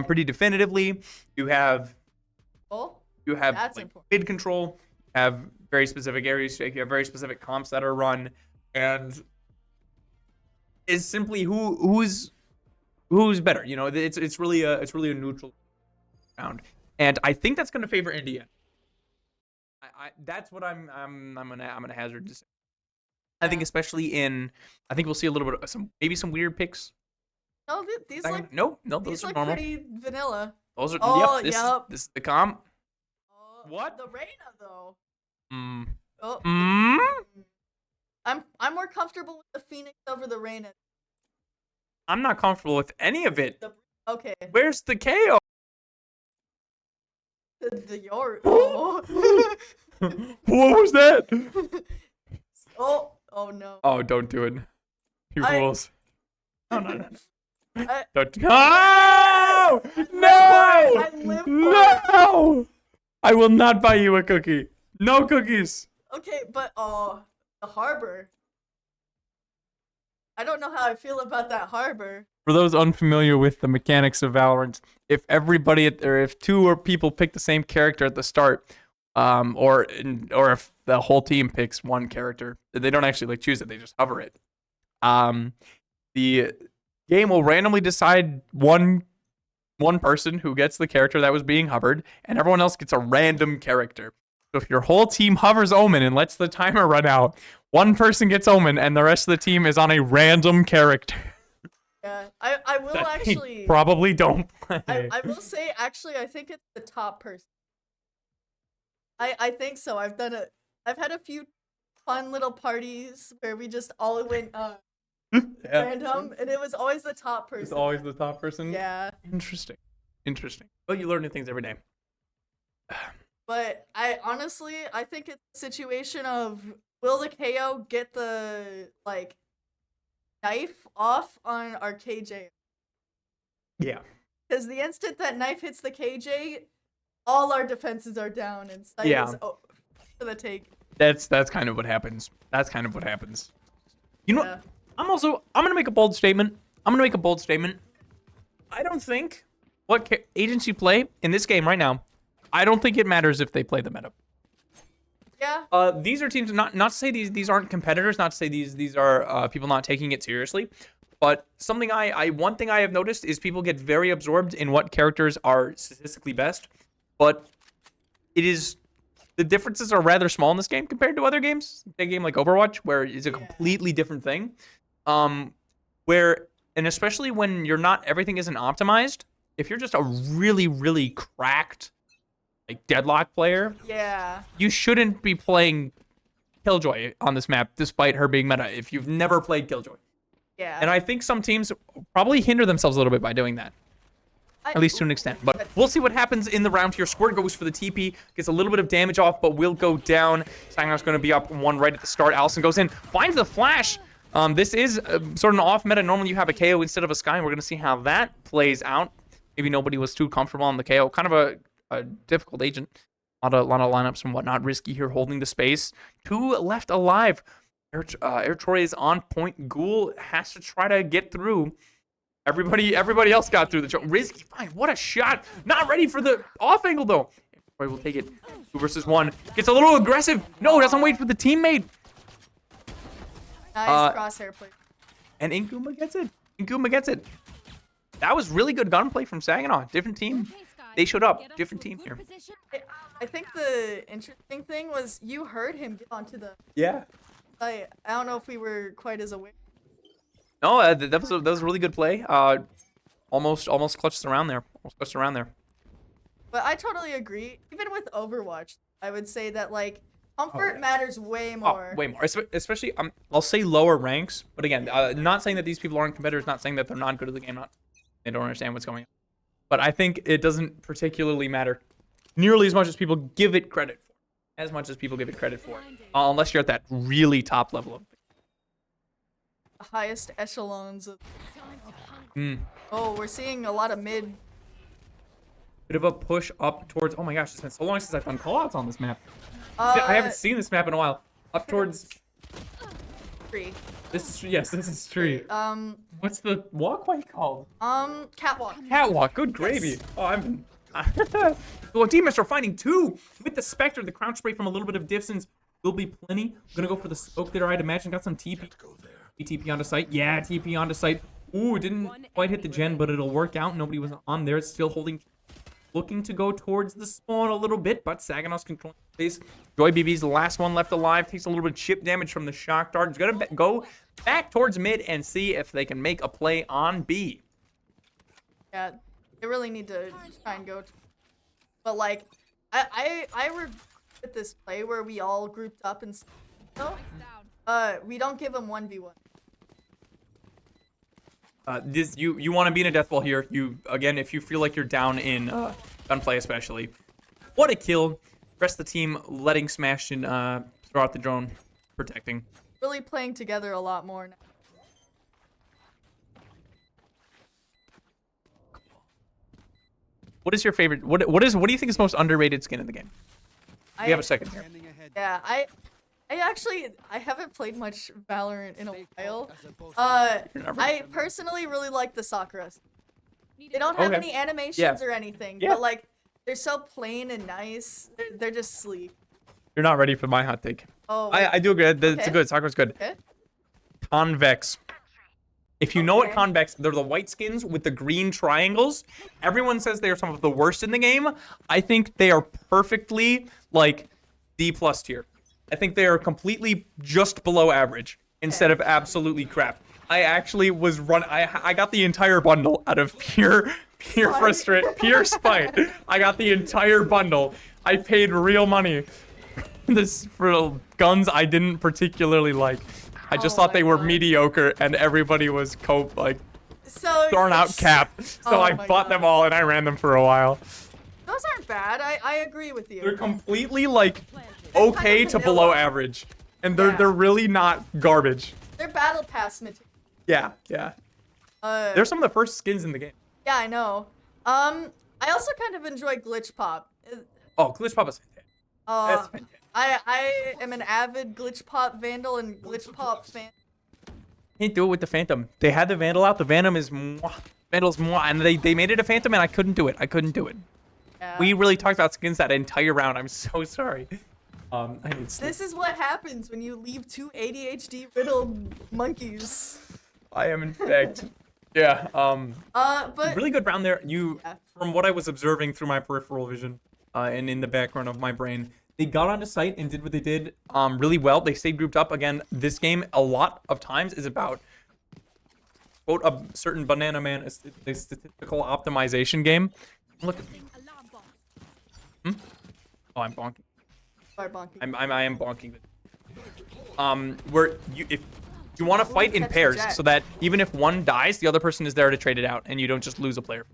Pretty definitively. You have that's like important. mid control. You have very specific areas. You have very specific comps that are run, and it's simply who's better. You know, it's really a neutral round, and I think that's going to favor India. That's what I'm gonna hazard to say. I think especially I think we'll see a little bit of some weird picks. No, these look no, those these are look normal. pretty vanilla. Those are Oh, this yep. is the comp. What? The Reyna though. Mm. Oh. Mm? I'm more comfortable with the Phoenix over the Reyna. I'm not comfortable with any of it. Okay. Where's the KO? The Yor. Oh. What was that? Oh no. Oh, don't do it. You fools. No. Don't. No! I live for No! I will not buy you a cookie. No cookies. Okay, but the harbor. I don't know how I feel about that harbor. For those unfamiliar with the mechanics of Valorant, if if 2 people pick the same character at the start, or if the whole team picks one character, they don't actually choose it; they just hover it. The game will randomly decide one person who gets the character that was being hovered, and everyone else gets a random character. So if your whole team hovers Omen and lets the timer run out, one person gets Omen, and the rest of the team is on a random character. Yeah, I will actually probably don't play. I will say actually I think it's the top person. I think so. I've had a few fun little parties where we just all went random, and it was always the top person. It's always the top person. Yeah. Interesting. Well, you learn new things every day. But I think it's a situation of will the KO get the knife off on our KJ? Yeah. Because the instant that knife hits the KJ, all our defenses are down and sight is for the take. That's kind of what happens. You know, I'm gonna make a bold statement. I don't think what agents you play in this game right now, I don't think it matters if they play the meta. Yeah. These are teams, not to say these aren't competitors, not to say these are people not taking it seriously, but one thing I have noticed is people get very absorbed in what characters are statistically best, but the differences are rather small in this game compared to other games. A game like Overwatch, where it's a completely different thing, and especially when everything isn't optimized. If you're just a really, really cracked like deadlock player, Yeah. you shouldn't be playing Killjoy on this map, despite her being meta, if you've never played Killjoy. Yeah. And I think some teams probably hinder themselves a little bit by doing that, at least to an extent. But we'll see what happens in the round here. Squirt goes for the TP, gets a little bit of damage off, but will go down. Sagnar's going to be up 1 right at the start. Allison goes in, finds the flash. This is sort of an off meta. Normally you have a KO instead of a Sky, and we're going to see how that plays out. Maybe nobody was too comfortable on the KO. Kind of a difficult agent. A lot of lineups and whatnot. Risky here, holding the space. 2 left alive. Air Troy is on point. Ghoul has to try to get through. Everybody else got through the Risky, fine. What a shot. Not ready for the off angle, though. Air Troy will take it. 2 versus 1. Gets a little aggressive. No, doesn't wait for the teammate. Nice crosshair play. And Inguma gets it. That was really good gunplay from Saginaw. Different team. They showed up. Different team here. I think the interesting thing was you heard him get onto the. Yeah. I don't know if we were quite as aware. No, that was a really good play. Almost clutched around there. But I totally agree. Even with Overwatch, I would say that like comfort matters way more. Way more. Especially, I'll say lower ranks. But again, not saying that these people aren't competitors. Not saying that they're not good at the game. They don't understand what's going on. But I think it doesn't particularly matter nearly as much as people give it credit for. Unless you're at that really top level of The highest echelons of. Oh, we're seeing a lot of mid. bit of a push up towards. Oh my gosh, it's been so long since I've done callouts on this map. I haven't seen this map in a while. Up towards tree. this is tree. What's the walkway called? Catwalk. Catwalk. Good gravy. Oh, I'm. Well, teammates are finding 2 with the Spectre. The crouch spray from a little bit of distance will be plenty. I'm gonna go for the smoke there. I'd imagine got some TP. TP onto site. Yeah, TP onto site. Ooh, didn't quite hit the gen, but it'll work out. Nobody was on there. It's still holding. Looking to go towards the spawn a little bit, but Saginaw's controlling space. Joy BB's the last one left alive. Takes a little bit of chip damage from the shock dart. He's gonna go back towards mid and see if they can make a play on B. Yeah, they really need to try and go. But like, I regret this play where we all grouped up and we don't give them 1v1. You want to be in a death ball here. Again, if you feel like you're down in gunplay, especially. What a kill! Rest of the team letting Smash and throw out the drone, protecting. Really playing together a lot more now. What is your favorite? What do you think is most underrated skin in the game? We have a second here. Yeah, I haven't played much Valorant in a while. I personally really like the Sakura. They don't have any animations or anything, but like they're so plain and nice. They're just sleek. You're not ready for my hot take. Oh, I do agree. It's good. Sakura's good. Okay. Convex. If you know what Convex, they're the white skins with the green triangles. Everyone says they are some of the worst in the game. I think they are perfectly like D+ tier. I think they are completely just below average instead of absolutely crap. I actually was I got the entire bundle out of pure spite. I got the entire bundle. I paid real money for guns I didn't particularly like. I just thought they were mediocre and everybody was throwing out cap. So I bought them all and I ran them for a while. Those aren't bad. I agree with you. They're completely okay to below average. And they're really not garbage. They're battle pass material. Yeah. They're some of the first skins in the game. Yeah, I know. I also kind of enjoy Glitch Pop. Oh, Glitch Pop is fantastic. That's fantastic. I am an avid Glitch Pop vandal and Glitch Pop fan. Can't do it with the Phantom. They had the Vandal out. The Vandal's mwah, and they made it a Phantom, and I couldn't do it. I couldn't do it. Yeah. We really talked about skins that entire round. I'm so sorry. I need sleep. This is what happens when you leave 2 ADHD riddled monkeys. I am infected. Yeah. But Really good round there. You, Yeah. from what I was observing through my peripheral vision, and in the background of my brain, they got onto site and did what they did really well. They stayed grouped up. Again, this game a lot of times is about, quote, a certain banana man, a statistical optimization game. Look. Oh, I'm bonking. Sorry, bonky. I am bonking. Where if you want to fight in catch the pairs, jet. so that even if one dies, the other person is there to trade it out, and you don't just lose a player.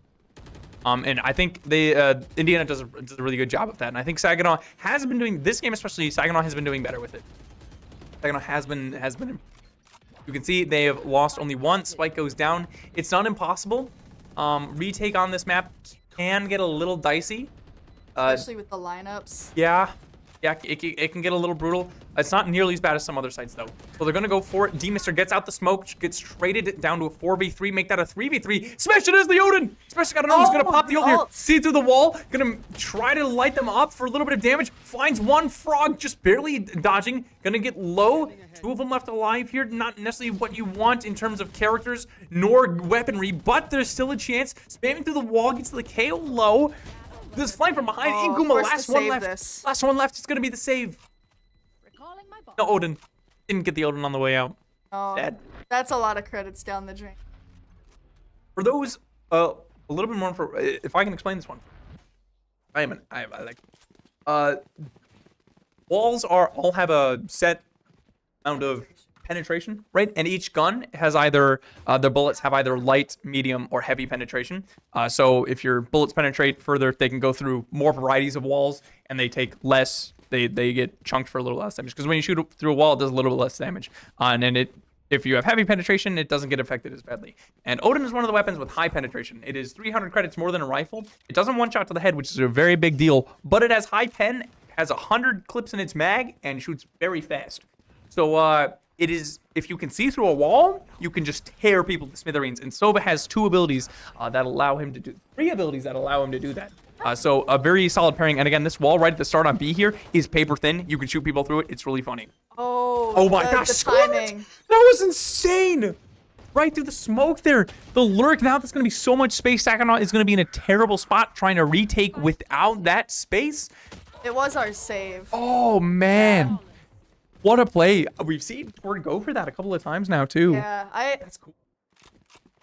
And I think Indiana does a really good job of that, and I think Saginaw has been doing this game especially. Saginaw has been doing better with it. Saginaw has been. You can see they have lost only one. Spike goes down. It's not impossible. Retake on this map can get a little dicey. Especially with the lineups. Yeah, it can get a little brutal. It's not nearly as bad as some other sites, though. So they're going to go for it. D-Mister gets out the smoke, gets traded down to a 4v3, make that a 3v3. Smash it as the Odin! Smash got to know who's going to pop the ult here. See through the wall, going to try to light them up for a little bit of damage. Finds one frog, just barely dodging. Going to get low. 2 of them left alive here. Not necessarily what you want in terms of characters nor weaponry, but there's still a chance. Spamming through the wall, gets the KO low. This flank from behind. Oh, Inguma, forced to last one save left. this. Last one left. It's going to be the save. Recalling my bomb. No, Odin. Didn't get the Odin on the way out. Oh, Sad. that's a lot of credits down the drain. For those, a little bit more for, if I can explain this one. I like, walls all have a set amount of penetration, right? And each gun has either, their bullets have either light, medium, or heavy penetration. So if your bullets penetrate further, they can go through more varieties of walls, and they take less, they get chunked for a little less damage. Because when you shoot through a wall, it does a little bit less damage. And then if you have heavy penetration, it doesn't get affected as badly. And Odin is one of the weapons with high penetration. It is 300 credits more than a rifle. It doesn't one-shot to the head, which is a very big deal, but it has high pen, has 100 clips in its mag, and shoots very fast. So, it is, if you can see through a wall, you can just tear people to smithereens. And Sova has 2 abilities that allow him to do, 3 abilities that allow him to do that. So a very solid pairing. And again, this wall right at the start on B here is paper thin. You can shoot people through it. It's really funny. Oh my gosh, the Squirt! timing. That was insane. Right through the smoke there. The lurk, now there's going to be so much space. Saginaw is going to be in a terrible spot trying to retake without that space. It was our save. Oh, man. What a play. We've seen Tord go for that a couple of times now, too. Yeah, That's cool.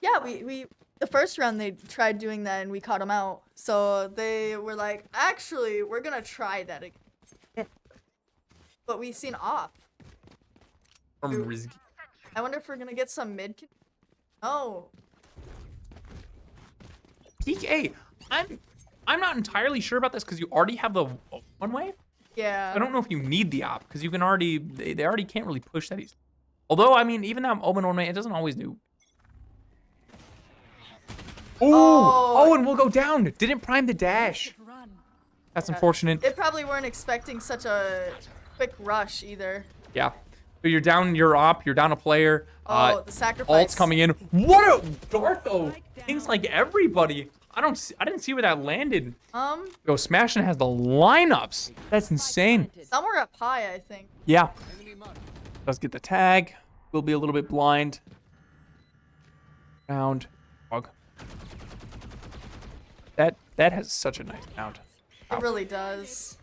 Yeah, we the first round they tried doing that and we caught them out. So they were like, actually, we're gonna try that again. But we've seen off. From Rizky. I wonder if we're gonna get some mid. Oh, Peak A. I'm not entirely sure about this because you already have the one way. yeah. I don't know if you need the op because you can already they already can't really push that easy. Although I mean, even that open one way, it doesn't always do. Oh, and we'll go down. Didn't prime the dash. Run. That's unfortunate. They probably weren't expecting such a quick rush either. Yeah. So you're down your op. You're down a player. Oh, the sacrifice. Ult's coming in. What a dart though! Things like everybody. I didn't see where that landed. Yo, Smashing has the lineups. That's insane. Somewhere up high, I think. Yeah. Let's get the tag. We'll be a little bit blind. Round. Bug. That has such a nice sound. It really does.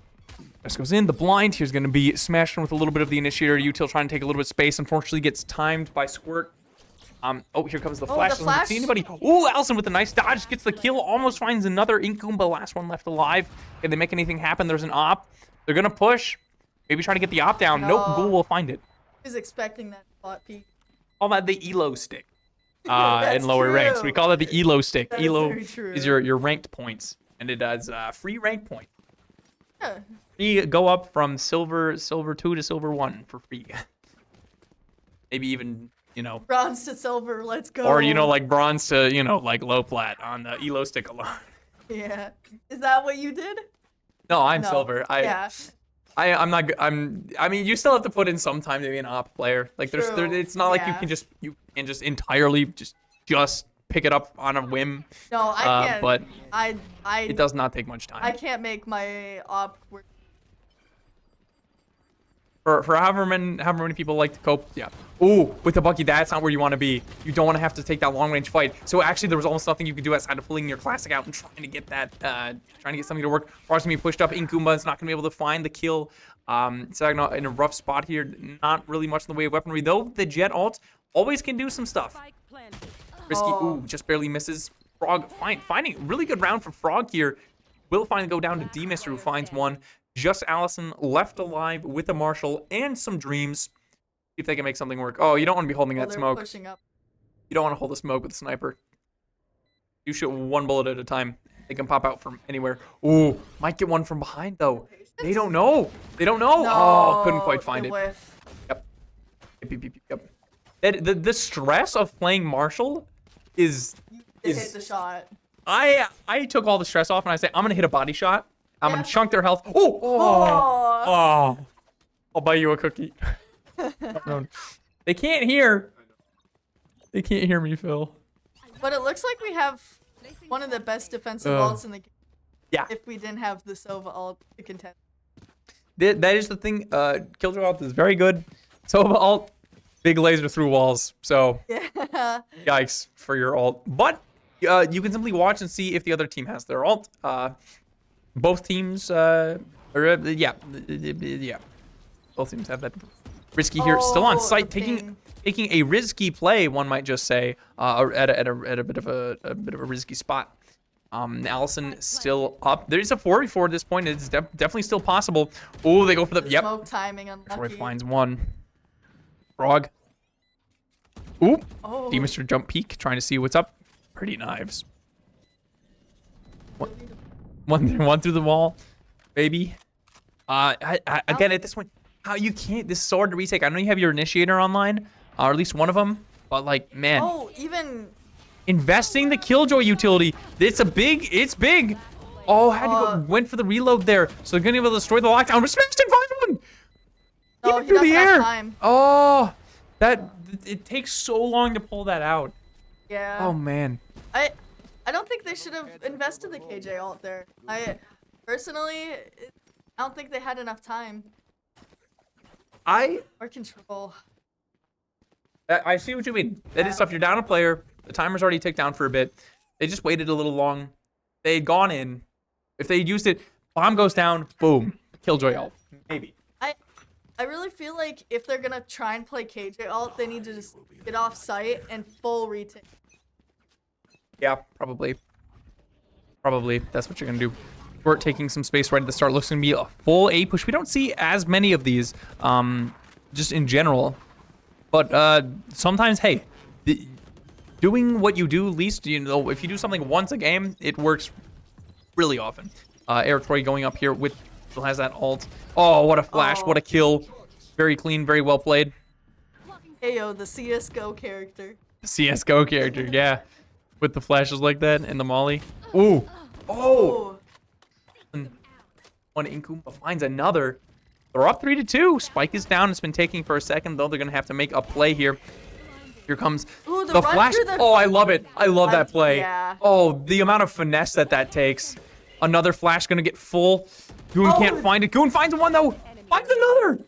This goes in the blind. Here's going to be Smashing with a little bit of the initiator. Util trying to take a little bit of space. Unfortunately, gets timed by Squirt. Oh, here comes the flash. The Doesn't see flash. anybody. Oh, Allison with a nice dodge gets the kill. Almost finds another Inkumba. Last one left alive. Can they make anything happen? There's an op. They're going to push. Maybe try to get the op down. Nope. Ghoul will find it. Who's expecting that spot peek? Call that the elo stick. That's In lower true. ranks, we call that the elo stick. That is Elo very true. is your ranked points, and it does free rank point. Yeah. You go up from silver 2 to silver 1 for free. Maybe even, Bronze to silver, let's go. or like bronze to like low plat on the elo stick alone. Yeah. Is that what you did? No, I'm No. silver. Yeah. I'm not. I mean, you still have to put in some time to be an op player. Like True. it's not like you Yeah. can just you can't just entirely just pick it up on a whim. No, I can't. But I it does not take much time. I can't make my op work. For however many people like to cope, yeah. Ooh, with the Bucky, that's not where you want to be. You don't want to have to take that long range fight. So actually, there was almost nothing you could do outside of pulling your classic out and trying to get that, trying to get something to work. Frog's gonna be pushed up. Inkumba is not gonna be able to find the kill. Sagna in a rough spot here. Not really much in the way of weaponry, though. The Jet ult always can do some stuff. Spike planted. Risky, Oh. ooh, just barely misses. Frog finding a really good round for Frog here. Will finally go down to D-Mister, who finds one. Just Allison left alive with a Marshall and some dreams. See if they can make something work. Oh, you don't want to be holding that They're smoke. pushing up. You don't want to hold the smoke with a sniper. You shoot one bullet at a time. They can pop out from anywhere. Ooh, might get one from behind though. They don't know. They don't know. Oh, couldn't quite find the it. whiff. Yep. Yep. The stress of playing Marshall is They hit the shot. I took all the stress off and I say I'm gonna hit a body shot. I'm gonna Yeah. chunk their health. Oh, Oh. I'll buy you a cookie. They can't hear. They can't hear me, Phil. But it looks like we have one of the best defensive Ugh. ults in the game. Yeah. If we didn't have the Sova ult to contend. That is the thing. Killjoy ult is very good. Sova ult, big laser through walls. So Yeah. yikes for your ult. But you can simply watch and see if the other team has their ult. Both teams, yeah. Both teams have that. Risky here, still on Oh, site, the taking ping. a risky play, one might just say, at a bit of a risky spot. Allison still up. There's a 4v4 at this point. It's definitely still possible. Oh, they go for the The yep. smoke timing Troy unlucky. finds one. Frog. Ooh. Oh. D-Mister jump peek, trying to see what's up. Pretty knives. One through the wall, baby. Again, at this point, how you can't this sword to retake. I know you have your initiator online, or at least one of them, but like, man, Oh, even investing the Killjoy utility. It's big. Oh, had to go, went for the reload there, so they're gonna be able to destroy the lockdown. Respect and find one. no, Even he through doesn't the have air. time. Oh, it takes so long to pull that out. Yeah. Oh man. I don't think they should have invested the KJ ult there. I personally, I don't think they had enough time or control. I see what you mean. That is tough. You're down a player. The timer's already ticked down for a bit. They just waited a little long. They had gone in. If they had used it, bomb goes down, boom. Killjoy ult. Maybe. I really feel like if they're gonna try and play KJ ult, they need to just get off site and full retake. Yeah, probably. Probably. That's what you're going to do. Short taking some space right at the start. Looks going to be a full A push. We don't see as many of these, just in general. But sometimes, hey, doing what you do, at least, you know, if you do something once a game, it works really often. Eric Troy going up here with, still has that ult. Oh, what a flash. What a kill. Very clean, very well played. Ayo, the CSGO character. CSGO character, yeah. With the flashes like that and the molly. Ooh. Oh. One Inkumba finds another. They're up 3-2. Spike is down. It's been taking for a second, though. They're going to have to make a play here. Here comes Ooh, the the run flash. through the- Oh, I love it. I love that play. Yeah. Oh, the amount of finesse that takes. Another flash going to get full. Goon Oh. can't find it. Goon finds one, though. Finds another.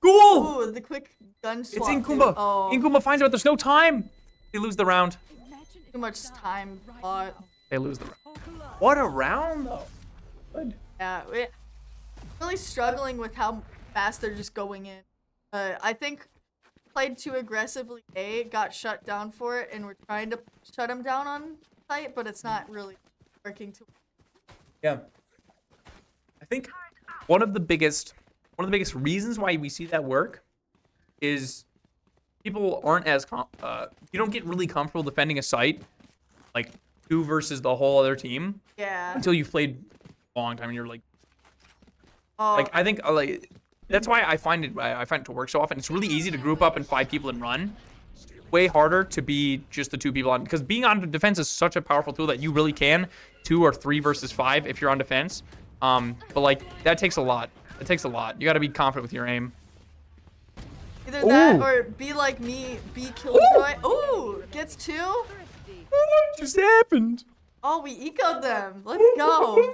Cool. Ooh, the quick gun It's swap. Inkumba. Oh, Inkumba finds it, but there's no time. They lose the round. too much time. Bought. They lose the round. What a round, though. Good. Yeah, we're really struggling with how fast they're just going in. I think played too aggressively. Got shut down for it, and we're trying to shut them down on site, but it's not really working too. Yeah. I think one of the biggest reasons why we see that work is people aren't as you don't get really comfortable defending a site like 2 versus the whole other team Yeah. until you've played a long time and you're like Oh, I think like that's why I find it to work so often. It's really easy to group up in 5 people and run. Way harder to be just the 2 people on, because being on defense is such a powerful tool that you really can 2 or 3 versus 5 if you're on defense. But like that takes a lot. It takes a lot. You got to be confident with your aim. Either that Ooh. or be like me, be Killjoy. Ooh, gets 2. What just happened? Oh, we ecoed them. Let's go.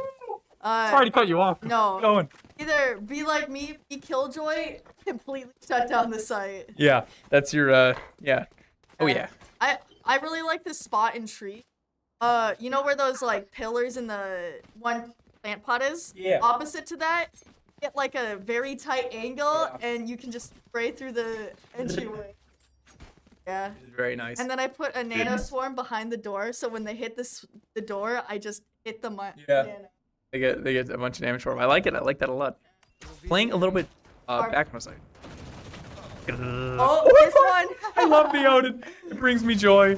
Sorry to cut you off. No. Keep going. Either be like me, be Killjoy, completely shut down the site. Yeah, that's your yeah. Oh yeah. I really like this spot in tree. You know where those like pillars in the one plant pot is? Yeah. Opposite to that, get like a very tight angle, and you can just spray through the entryway. Yeah. It's very nice. And then I put a nano swarm behind the door, so when they hit the door, I just hit the Yeah. nano. They get a bunch of damage for them. I like it. I like that a lot. Playing a little bit back on the side. Oh, this one! I love the Odin. It brings me joy.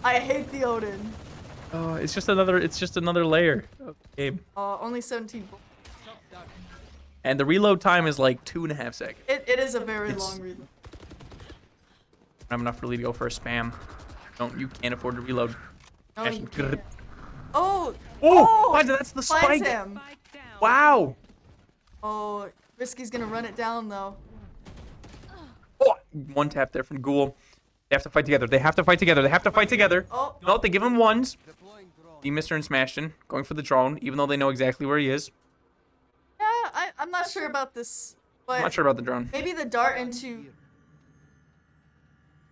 I hate the Odin. It's just another layer of the game. Only 17 bullets. And the reload time is like 2.5 seconds. It is a very long reload. I have enough really to go for a spam. You can't afford to reload. No, Action. you can't. Oh! Oh, that's the Finds spike. him. Wow. Oh, Risky's gonna run it down though. Oh, one tap there from Ghoul. They have to fight together. They have to fight together. They have to fight together. Oh. No, they give him ones. Mr. and Smashton going for the drone, even though they know exactly where he is. Yeah, I'm not sure about this, but I'm not sure about the drone. maybe the dart into.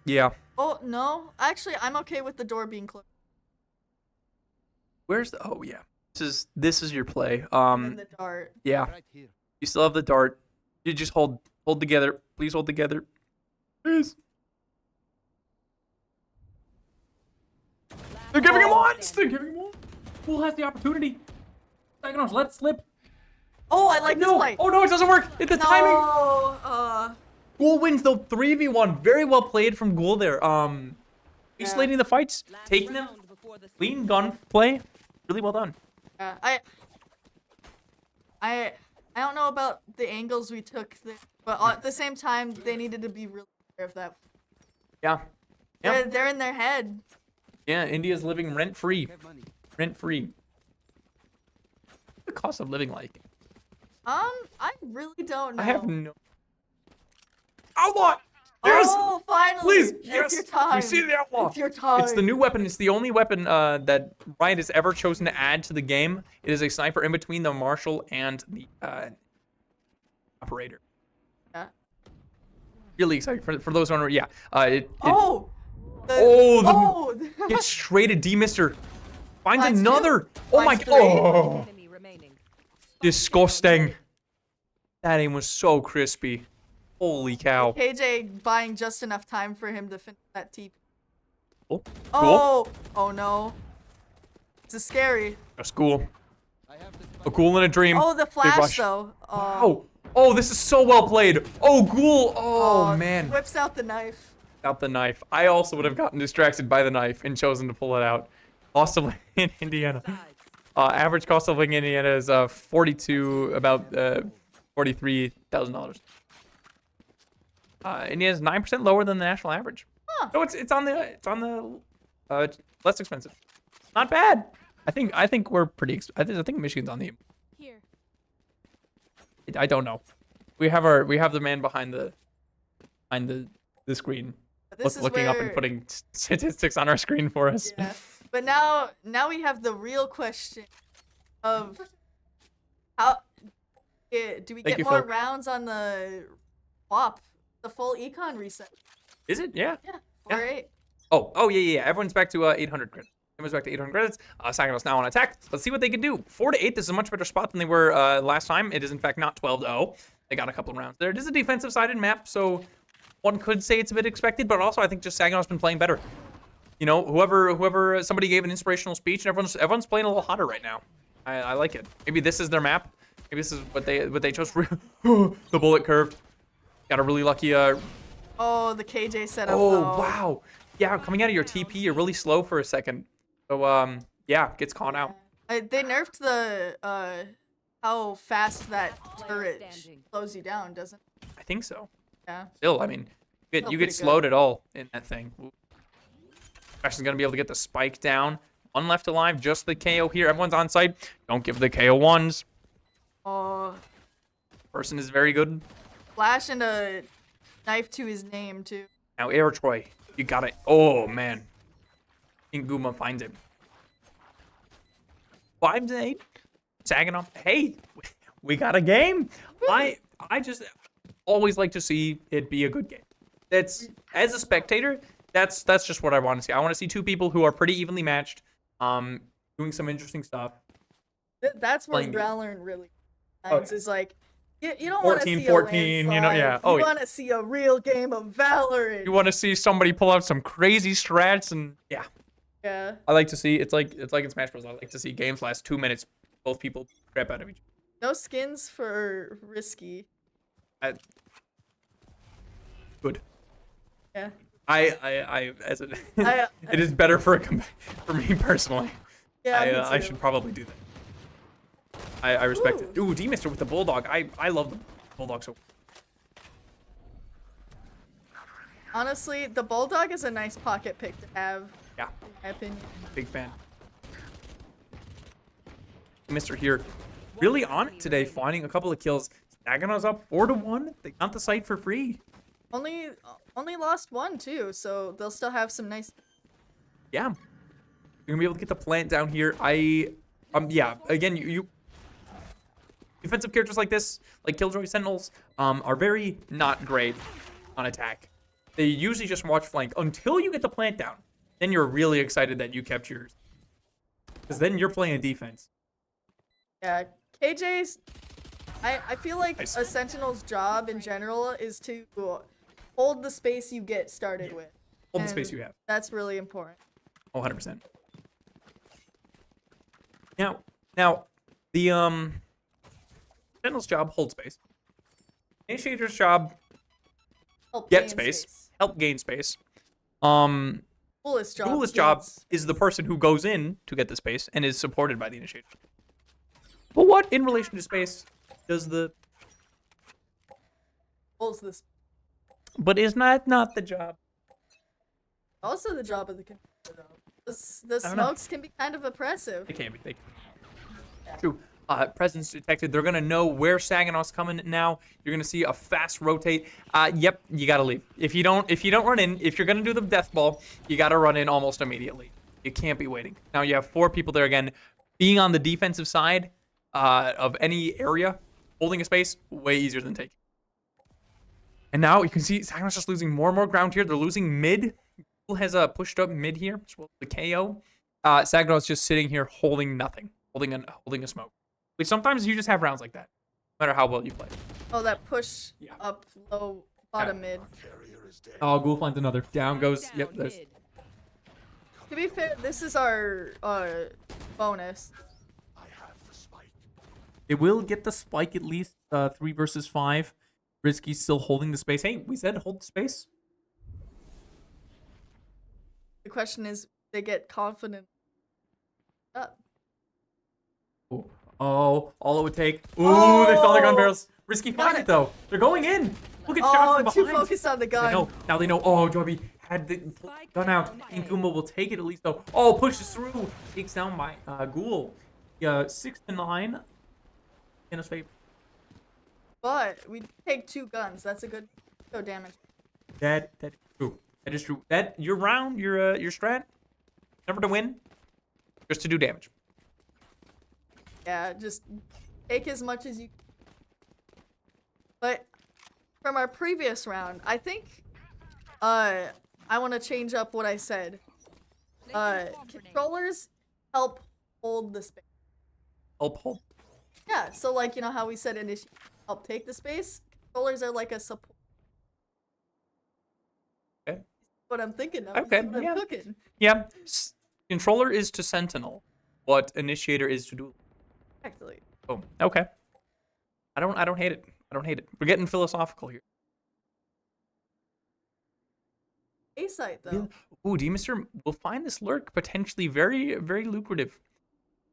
Yeah. Oh no, actually, I'm okay with the door being closed. Where's the? Oh yeah. This is your play. And the dart. Yeah. You still have the dart. You just hold together. Please hold together. Please. They're giving him ones. They're giving him one. Fool has the opportunity. Psychonauts, let it slip. Oh, I like this No. fight. Oh no, it doesn't work. It's the timing. No. Ghoul wins though. 3v1. Very well played from Ghoul there. Isolating the fights, taking them. Clean gun play. Really well done. Yeah, I don't know about the angles we took, but at the same time, they needed to be really aware of that. Yeah. Yeah. They're in their head. Yeah. India's living rent free. Rent free. What's the cost of living like? I really don't know. I have no. Outlaw! Yes! Oh, finally! Please! It's Yes! your time. We see the outlaw! It's your time. It's the new weapon. It's the only weapon that Riot has ever chosen to add to the game. It is a sniper in between the marshal and the operator. Yeah. Really excited for those wondering. Yeah. Oh! Gets straight at D-Mister. Finds Finds another. two. Oh my Finds god. three. Oh, Enemy remaining. disgusting. That aim was so crispy. Holy cow. KJ buying just enough time for him to finish that TP. Cool. Oh no. This is scary. That's cool. A Ghoul in a dream. Oh, the Big flash rush. though. Oh, oh, this is so well played. Oh, Ghoul. Oh, man. Whips out the knife. Out the knife. I also would have gotten distracted by the knife and chosen to pull it out. Cost of living in Indiana. Average cost of living in Indiana is about $43,000. Indiana's 9% lower than the national average. Huh. So it's on the less expensive. Not bad. I think we're pretty. I think Michigan's on the. Here. I don't know. We have the man behind the screen, This is looking up and where- putting statistics on our screen for us. Yeah. But now we have the real question of how do we Thank get you, more Phil. rounds on the WAP, the full econ reset? Is it? Yeah. Yeah, Yeah. 4-8. Oh yeah. Everyone's back to 800 credits. Everyone's back to 800 credits. Psychonauts now on attack. Let's see what they can do. 4-8. This is a much better spot than they were last time. It is in fact not 12-0. They got a couple of rounds there. It is a defensive-sided map, so one could say it's a bit expected, but also I think just Saginaw has been playing better. You know, whoever somebody gave an inspirational speech, and everyone's playing a little hotter right now. I like it. Maybe this is their map. Maybe this is what they chose. The bullet curved. Got a really lucky. Oh, the KJ setup. Oh though. wow. Yeah, coming out of your TP, you're really slow for a second. So yeah, gets caught out. They nerfed the how fast that turret standing. slows you down, doesn't it? I think so. Yeah. Still, I mean, you Still get pretty slowed at all in that thing. Ashton's gonna be able to get the spike down. One left alive, just the KO here. Everyone's on site. Don't give the KO ones. Oh, Person is very good. flash into knife to his name too. Now, Air Troy, you got it. Oh, man. Inguma finds him. 5-8. Saginaw. Hey, we got a game. I just always like to see it be a good game. That's, as a spectator, that's just what I want to see. I want to see two people who are pretty evenly matched, doing some interesting stuff. That's where Playing- Valorant really Oh, shines. Is like you don't want to 14, see 14, a you know, yeah. Oh, you yeah. want to see a real game of Valorant. You want to see somebody pull out some crazy strats and yeah. Yeah. I like to see it's like in Smash Bros. I like to see games last 2 minutes. Both people crap out of each No skins for Risky. other. Good. Yeah. I as a, I- it is better for for me personally. Yeah. me I too. should probably do that. I respect it. Ooh, D-Mister with the Bulldog. I love the Bulldog so. Honestly, the Bulldog is a nice pocket pick to have, Yeah, in my opinion. big fan. Mister here, really on it today, finding a couple of kills. Stagnow's up 4-1. They got the site for free. Only lost one too, so they'll still have some nice. Yeah, you're gonna be able to get the plant down here. Yeah. Again, you defensive characters like this, like Killjoy Sentinels, are very not great on attack. They usually just watch flank until you get the plant down. Then you're really excited that you kept yours, because then you're playing defense. Yeah, KJ's. I feel like Nice. a Sentinel's job in general is to hold the space you get started with. Hold the And space you have. That's really important. Oh, 100%. Now, the Sentinel's job, hold space. Initiator's job, Help get gain space, help gain space. Coolest job. Coolest job gains- is the person who goes in to get the space and is supported by the initiator. But what, in relation to space, does the... holds this. But is not the job? Also, the job of the computer. Though. The I don't know. smokes can be kind of oppressive. They can't be. They can't. True. Presence detected. They're gonna know where Saginaw's coming now. You're gonna see a fast rotate. Yep, you gotta leave. If you don't run in, if you're gonna do the death ball, you gotta run in almost immediately. You can't be waiting. Now you have 4 people there again. Being on the defensive side of any area, holding a space, way easier than taking. And now you can see Saginaw's just losing more and more ground here. They're losing mid. Has pushed up mid here, as well as the KO. Saginaw's just sitting here holding nothing, holding a smoke. Which sometimes you just have rounds like that, no matter how well you play. Oh, that push Yeah. up low, bottom mid. Oh, Ghoul finds another. Down goes. Down Yep. There's. mid. To be fair, this is our bonus. It will get the spike at least 3 versus 5. Risky's still holding the space. Hey, we said hold the space. The question is, they get confident. Oh, all it would take. Ooh, they fell their gun barrels. Risky finds it though. They're going in. Look at shots Oh, from too behind. focused on the They gun. know. Now they know. Oh, Joby had the gun out. Inguma will take it at least though. Oh, pushes through. Takes down my Ghoul. Yeah, 6-9. In his favor. But we take 2 guns. That's a good damage. That is true. That is true. That your round, your strat, never to win, just to do damage. Yeah, just take as much as you. But from our previous round, I think I want to change up what I said. Controllers help hold the space. Hold. Yeah, so like you know how we said initiate help take the space. Controllers are like a support. Okay. What I'm thinking of. Okay, What I'm yeah. cooking. Yeah. Controller is to Sentinel what Initiator is to Duel. Actually. Boom. Okay. I don't hate it. I don't hate it. We're getting philosophical here. A site though. Ooh, D-Mister will find this lurk potentially very, very lucrative.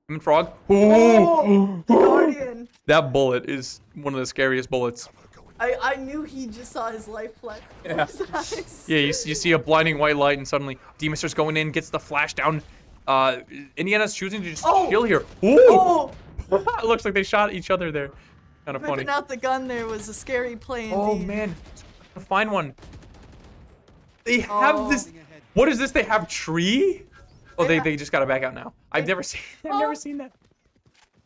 Him and Frog. Ooh. Guardian. That bullet is one of the scariest bullets. I knew he just saw his life flash. Yeah. Yeah, you see a blinding white light and suddenly D-Mister's going in, gets the flash down. Indiana's choosing to just chill here. Ooh! Oh! It looks like they shot each other there. Kind of funny. Ripping out the gun there was a scary play indeed. Oh man. Find one. They have this. What is this? They have tree? Oh, they just gotta back out now. I've never seen that.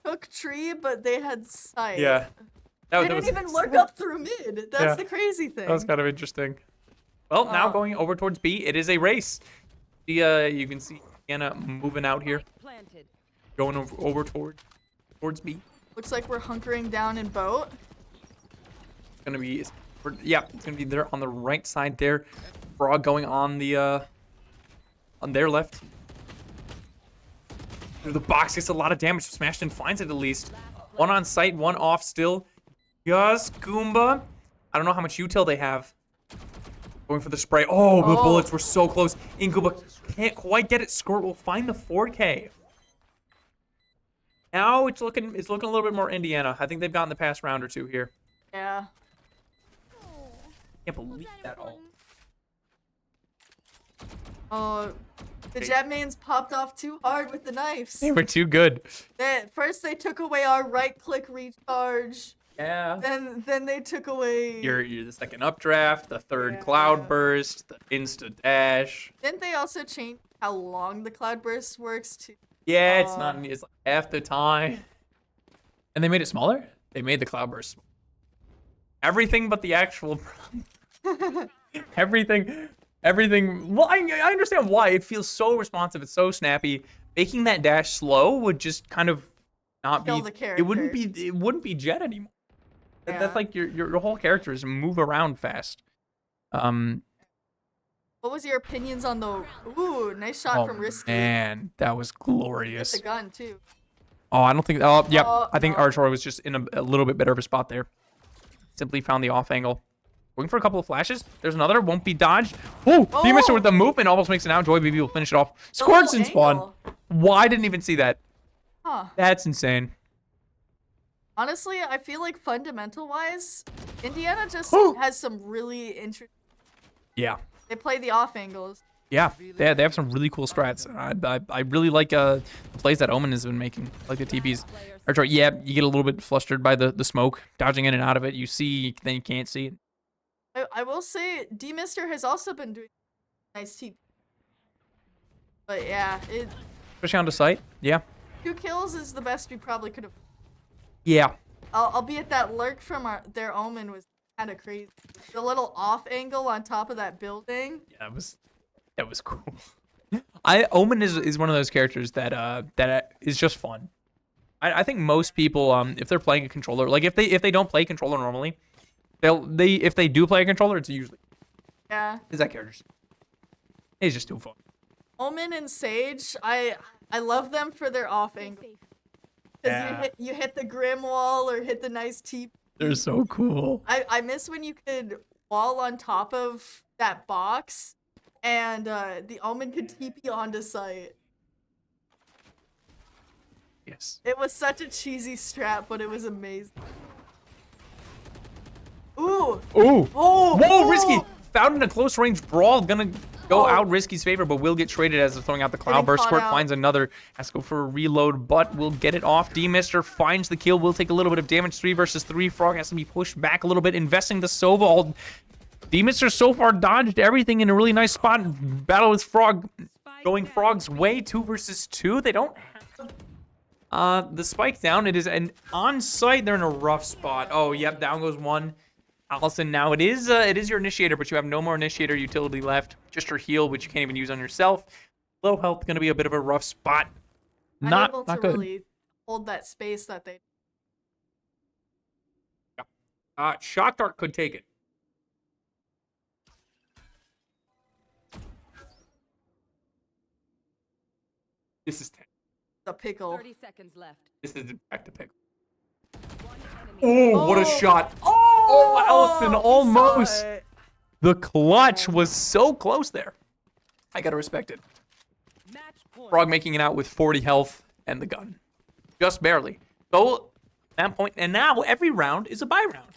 Took tree, but they had sight. Yeah. They didn't even look up through mid. That's the crazy thing. That was kind of interesting. Well, now going over towards B, it is a race. You can see Anna moving out here, Planted. going over towards B. Looks like we're hunkering down in boat. It's gonna be, yeah, it's gonna be there on the right side there. Frog going on the on their left. Through the box gets a lot of damage. Smashed and finds it at least. One on site, one off still. Yes, Goomba. I don't know how much util they have. Going for the spray. Oh, the bullets were so close. Goomba can't quite get it. Squirt will find the 4K. Now it's looking a little bit more Indiana. I think they've gotten the past round or two here. Yeah. Can't believe that all. Oh, the jet mains popped off too hard with the knives. They were too good. First they took away our right-click recharge. Yeah. Then they took away. You're the second updraft, the third cloud burst, the insta dash. Didn't they also change how long the cloud burst works too? Yeah, it's like half the time. And they made it smaller? They made the cloud burst smaller. Everything but the actual everything. Well, I understand why. It feels so responsive. It's so snappy. Making that dash slow would just kind of not Kill be. the character. It wouldn't be Jet anymore. That's like your whole character is move around fast. What was your opinions on the? Ooh, nice shot from Risky. Man, that was glorious. The gun too. Oh, I don't think. Oh, yep. I think no. Archor was just in a little bit better of a spot there. Simply found the off angle. Going for a couple of flashes. There's another. Won't be dodged. Oh, D-Mister with the movement almost makes it out. Joy BB will finish it off. Squirts in spawn. Why didn't even see that? Huh. That's insane. Honestly, I feel like fundamental-wise, Indiana just has some really interesting. Yeah. They play the off angles. Yeah, they have some really cool strats. I really like the plays that Omen has been making, like the TPs. Archer, yeah, you get a little bit flustered by the smoke, dodging in and out of it. You see, then you can't see it. I will say, D-Mister has also been doing nice TP. But yeah, Especially on the site. Yeah. 2 kills is the best we probably could have. Yeah. Albeit that lurk from their Omen was kind of crazy. The little off angle on top of that building. Yeah, that was cool. Omen is one of those characters that is just fun. I think most people, if they're playing a controller, like if they don't play controller normally, if they do play a controller, it's usually is that character. It's just too fun. Omen and Sage, I love them for their off angle. Because you hit the Grim wall or hit the nice TP. They're so cool. I miss when you could wall on top of that box and the Omen could TP onto site. Yes. It was such a cheesy strat, but it was amazing. Ooh. Ooh. Oh. Whoa, Risky. Found in a close range brawl. Gonna go out Risky's favor, but will get traded as they're throwing out the cloud burst. Squirt finds another. Has to go for a reload, but will get it off. D-Mister finds the kill. Will take a little bit of damage. 3 versus 3. Frog has to be pushed back a little bit. Investing the Sova. D-Mister so far dodged everything in a really nice spot. Battle with Frog. Going Frog's way. 2 versus 2. They don't have the spike down. It is an on-site. They're in a rough spot. Oh, yep. Down goes 1. Allison, now it is your initiator, but you have no more initiator utility left. Just your heal, which you can't even use on yourself. Low health, gonna be a bit of a rough spot. Not good. Really hold that space that they. Yeah. Shock Dart could take it. This is 10. The pickle. 30 seconds left. This is back to pickle. One enemy. Oh, what a shot! Oh, Allison, almost. The clutch was so close there. I gotta respect it. Match point. Frog making it out with 40 health and the gun. Just barely. So, at that point, and now every round is a buy round.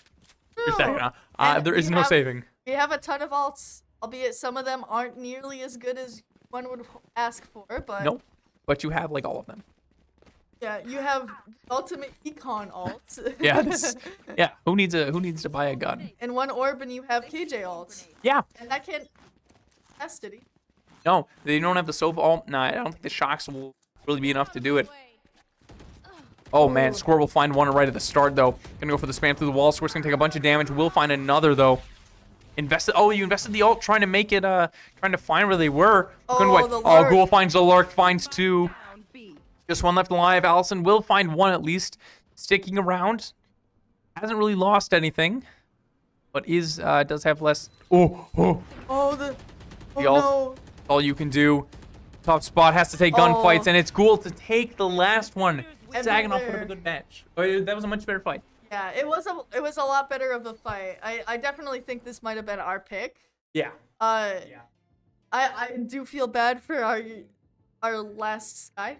You're saying, there is no saving. We have a ton of alts, albeit some of them aren't nearly as good as one would ask for, but... Nope. But you have, like, all of them. Yeah, you have ultimate econ alt. Yeah, yeah. Who needs to buy a gun? And one orb, and you have KJ alt. Yeah. And that can't test, did he? No, they don't have the Sova ult. Nah, I don't think the shocks will really be enough to do it. Oh man, Ooh. Score will find one right at the start though. Gonna go for the spam through the wall. Score's gonna take a bunch of damage. Will find another though. Invested. Oh, you invested the ult trying to make it. Trying to find where they were. Couldn't Oh, wait. the Oh, Lark. Ghoul finds the Lark. Finds two. Down B. Just one left alive. Allison will find one at least. Sticking around. Hasn't really lost anything, but does have less. Oh, oh. Oh, the. Oh The ult. no. All you can do. Top spot has to take gunfights, and it's Ghoul to take the last one. Saginaw put up a good match. Oh, that was a much better fight. Yeah, it was a lot better of a fight. I definitely think this might have been our pick. Yeah. I do feel bad for our last Sky.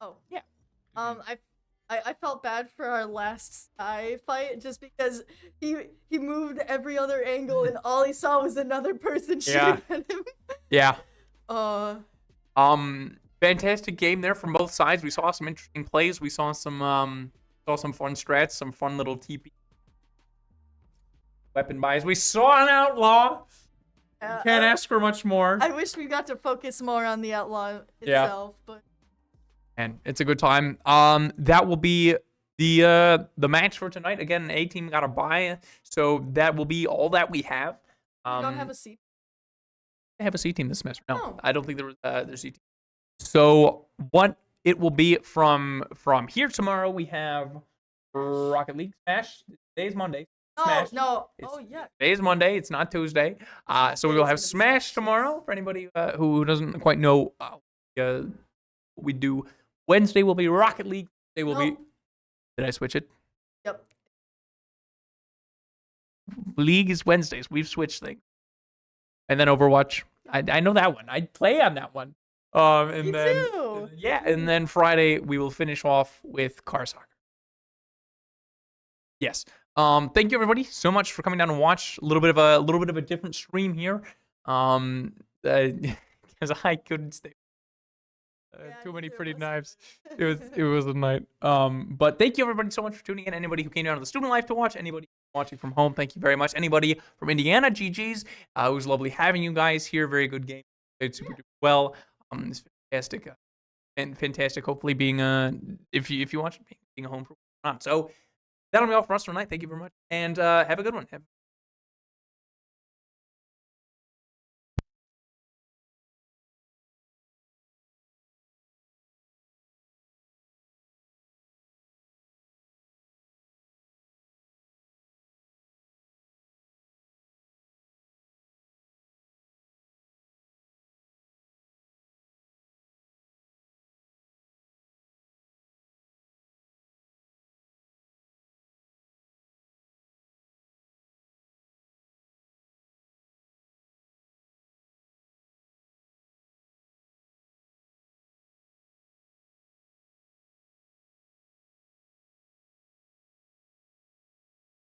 Oh. Yeah. I felt bad for our last Sky fight just because he moved every other angle and all he saw was another person shooting at him. Yeah. Uh Fantastic game there from both sides. We saw some interesting plays. We saw some fun strats, some fun little TP weapon buys. We saw an outlaw. Can't ask for much more. I wish we got to focus more on the outlaw Yeah. itself, but And it's a good time. That will be the match for tonight. Again, A team got a bye, so that will be all that we have. we don't have a seat. They have a C team this semester. No, Oh. I don't think there's C team. So what it will be from here tomorrow, we have Rocket League Smash. Today's Monday. No, Smash. no. It's- Oh yeah. Today's Monday. It's not Tuesday. So we will have Smash tomorrow for anybody who doesn't quite know what we do. Wednesday will be Rocket League. They will be. No. Did I switch it? Yep. League is Wednesdays. We've switched things. And then Overwatch. I know that one. I play on that one. And Me then too. yeah, and then Friday we will finish off with car soccer. Yes. Thank you everybody so much for coming down and watch a little bit of a different stream here. Because I couldn't stay. Yeah, Too many neither of pretty us knives. could. It was a night. But thank you everybody so much for tuning in. Anybody who came down to the student life to watch, anybody watching from home, thank you very much. Anybody from Indiana, GG's. It was lovely having you guys here. Very good game. Played super duper well. It's fantastic. And fantastic. Hopefully being if you watch it, being home for not. So that'll be all for us tonight. Thank you very much. And have a good one.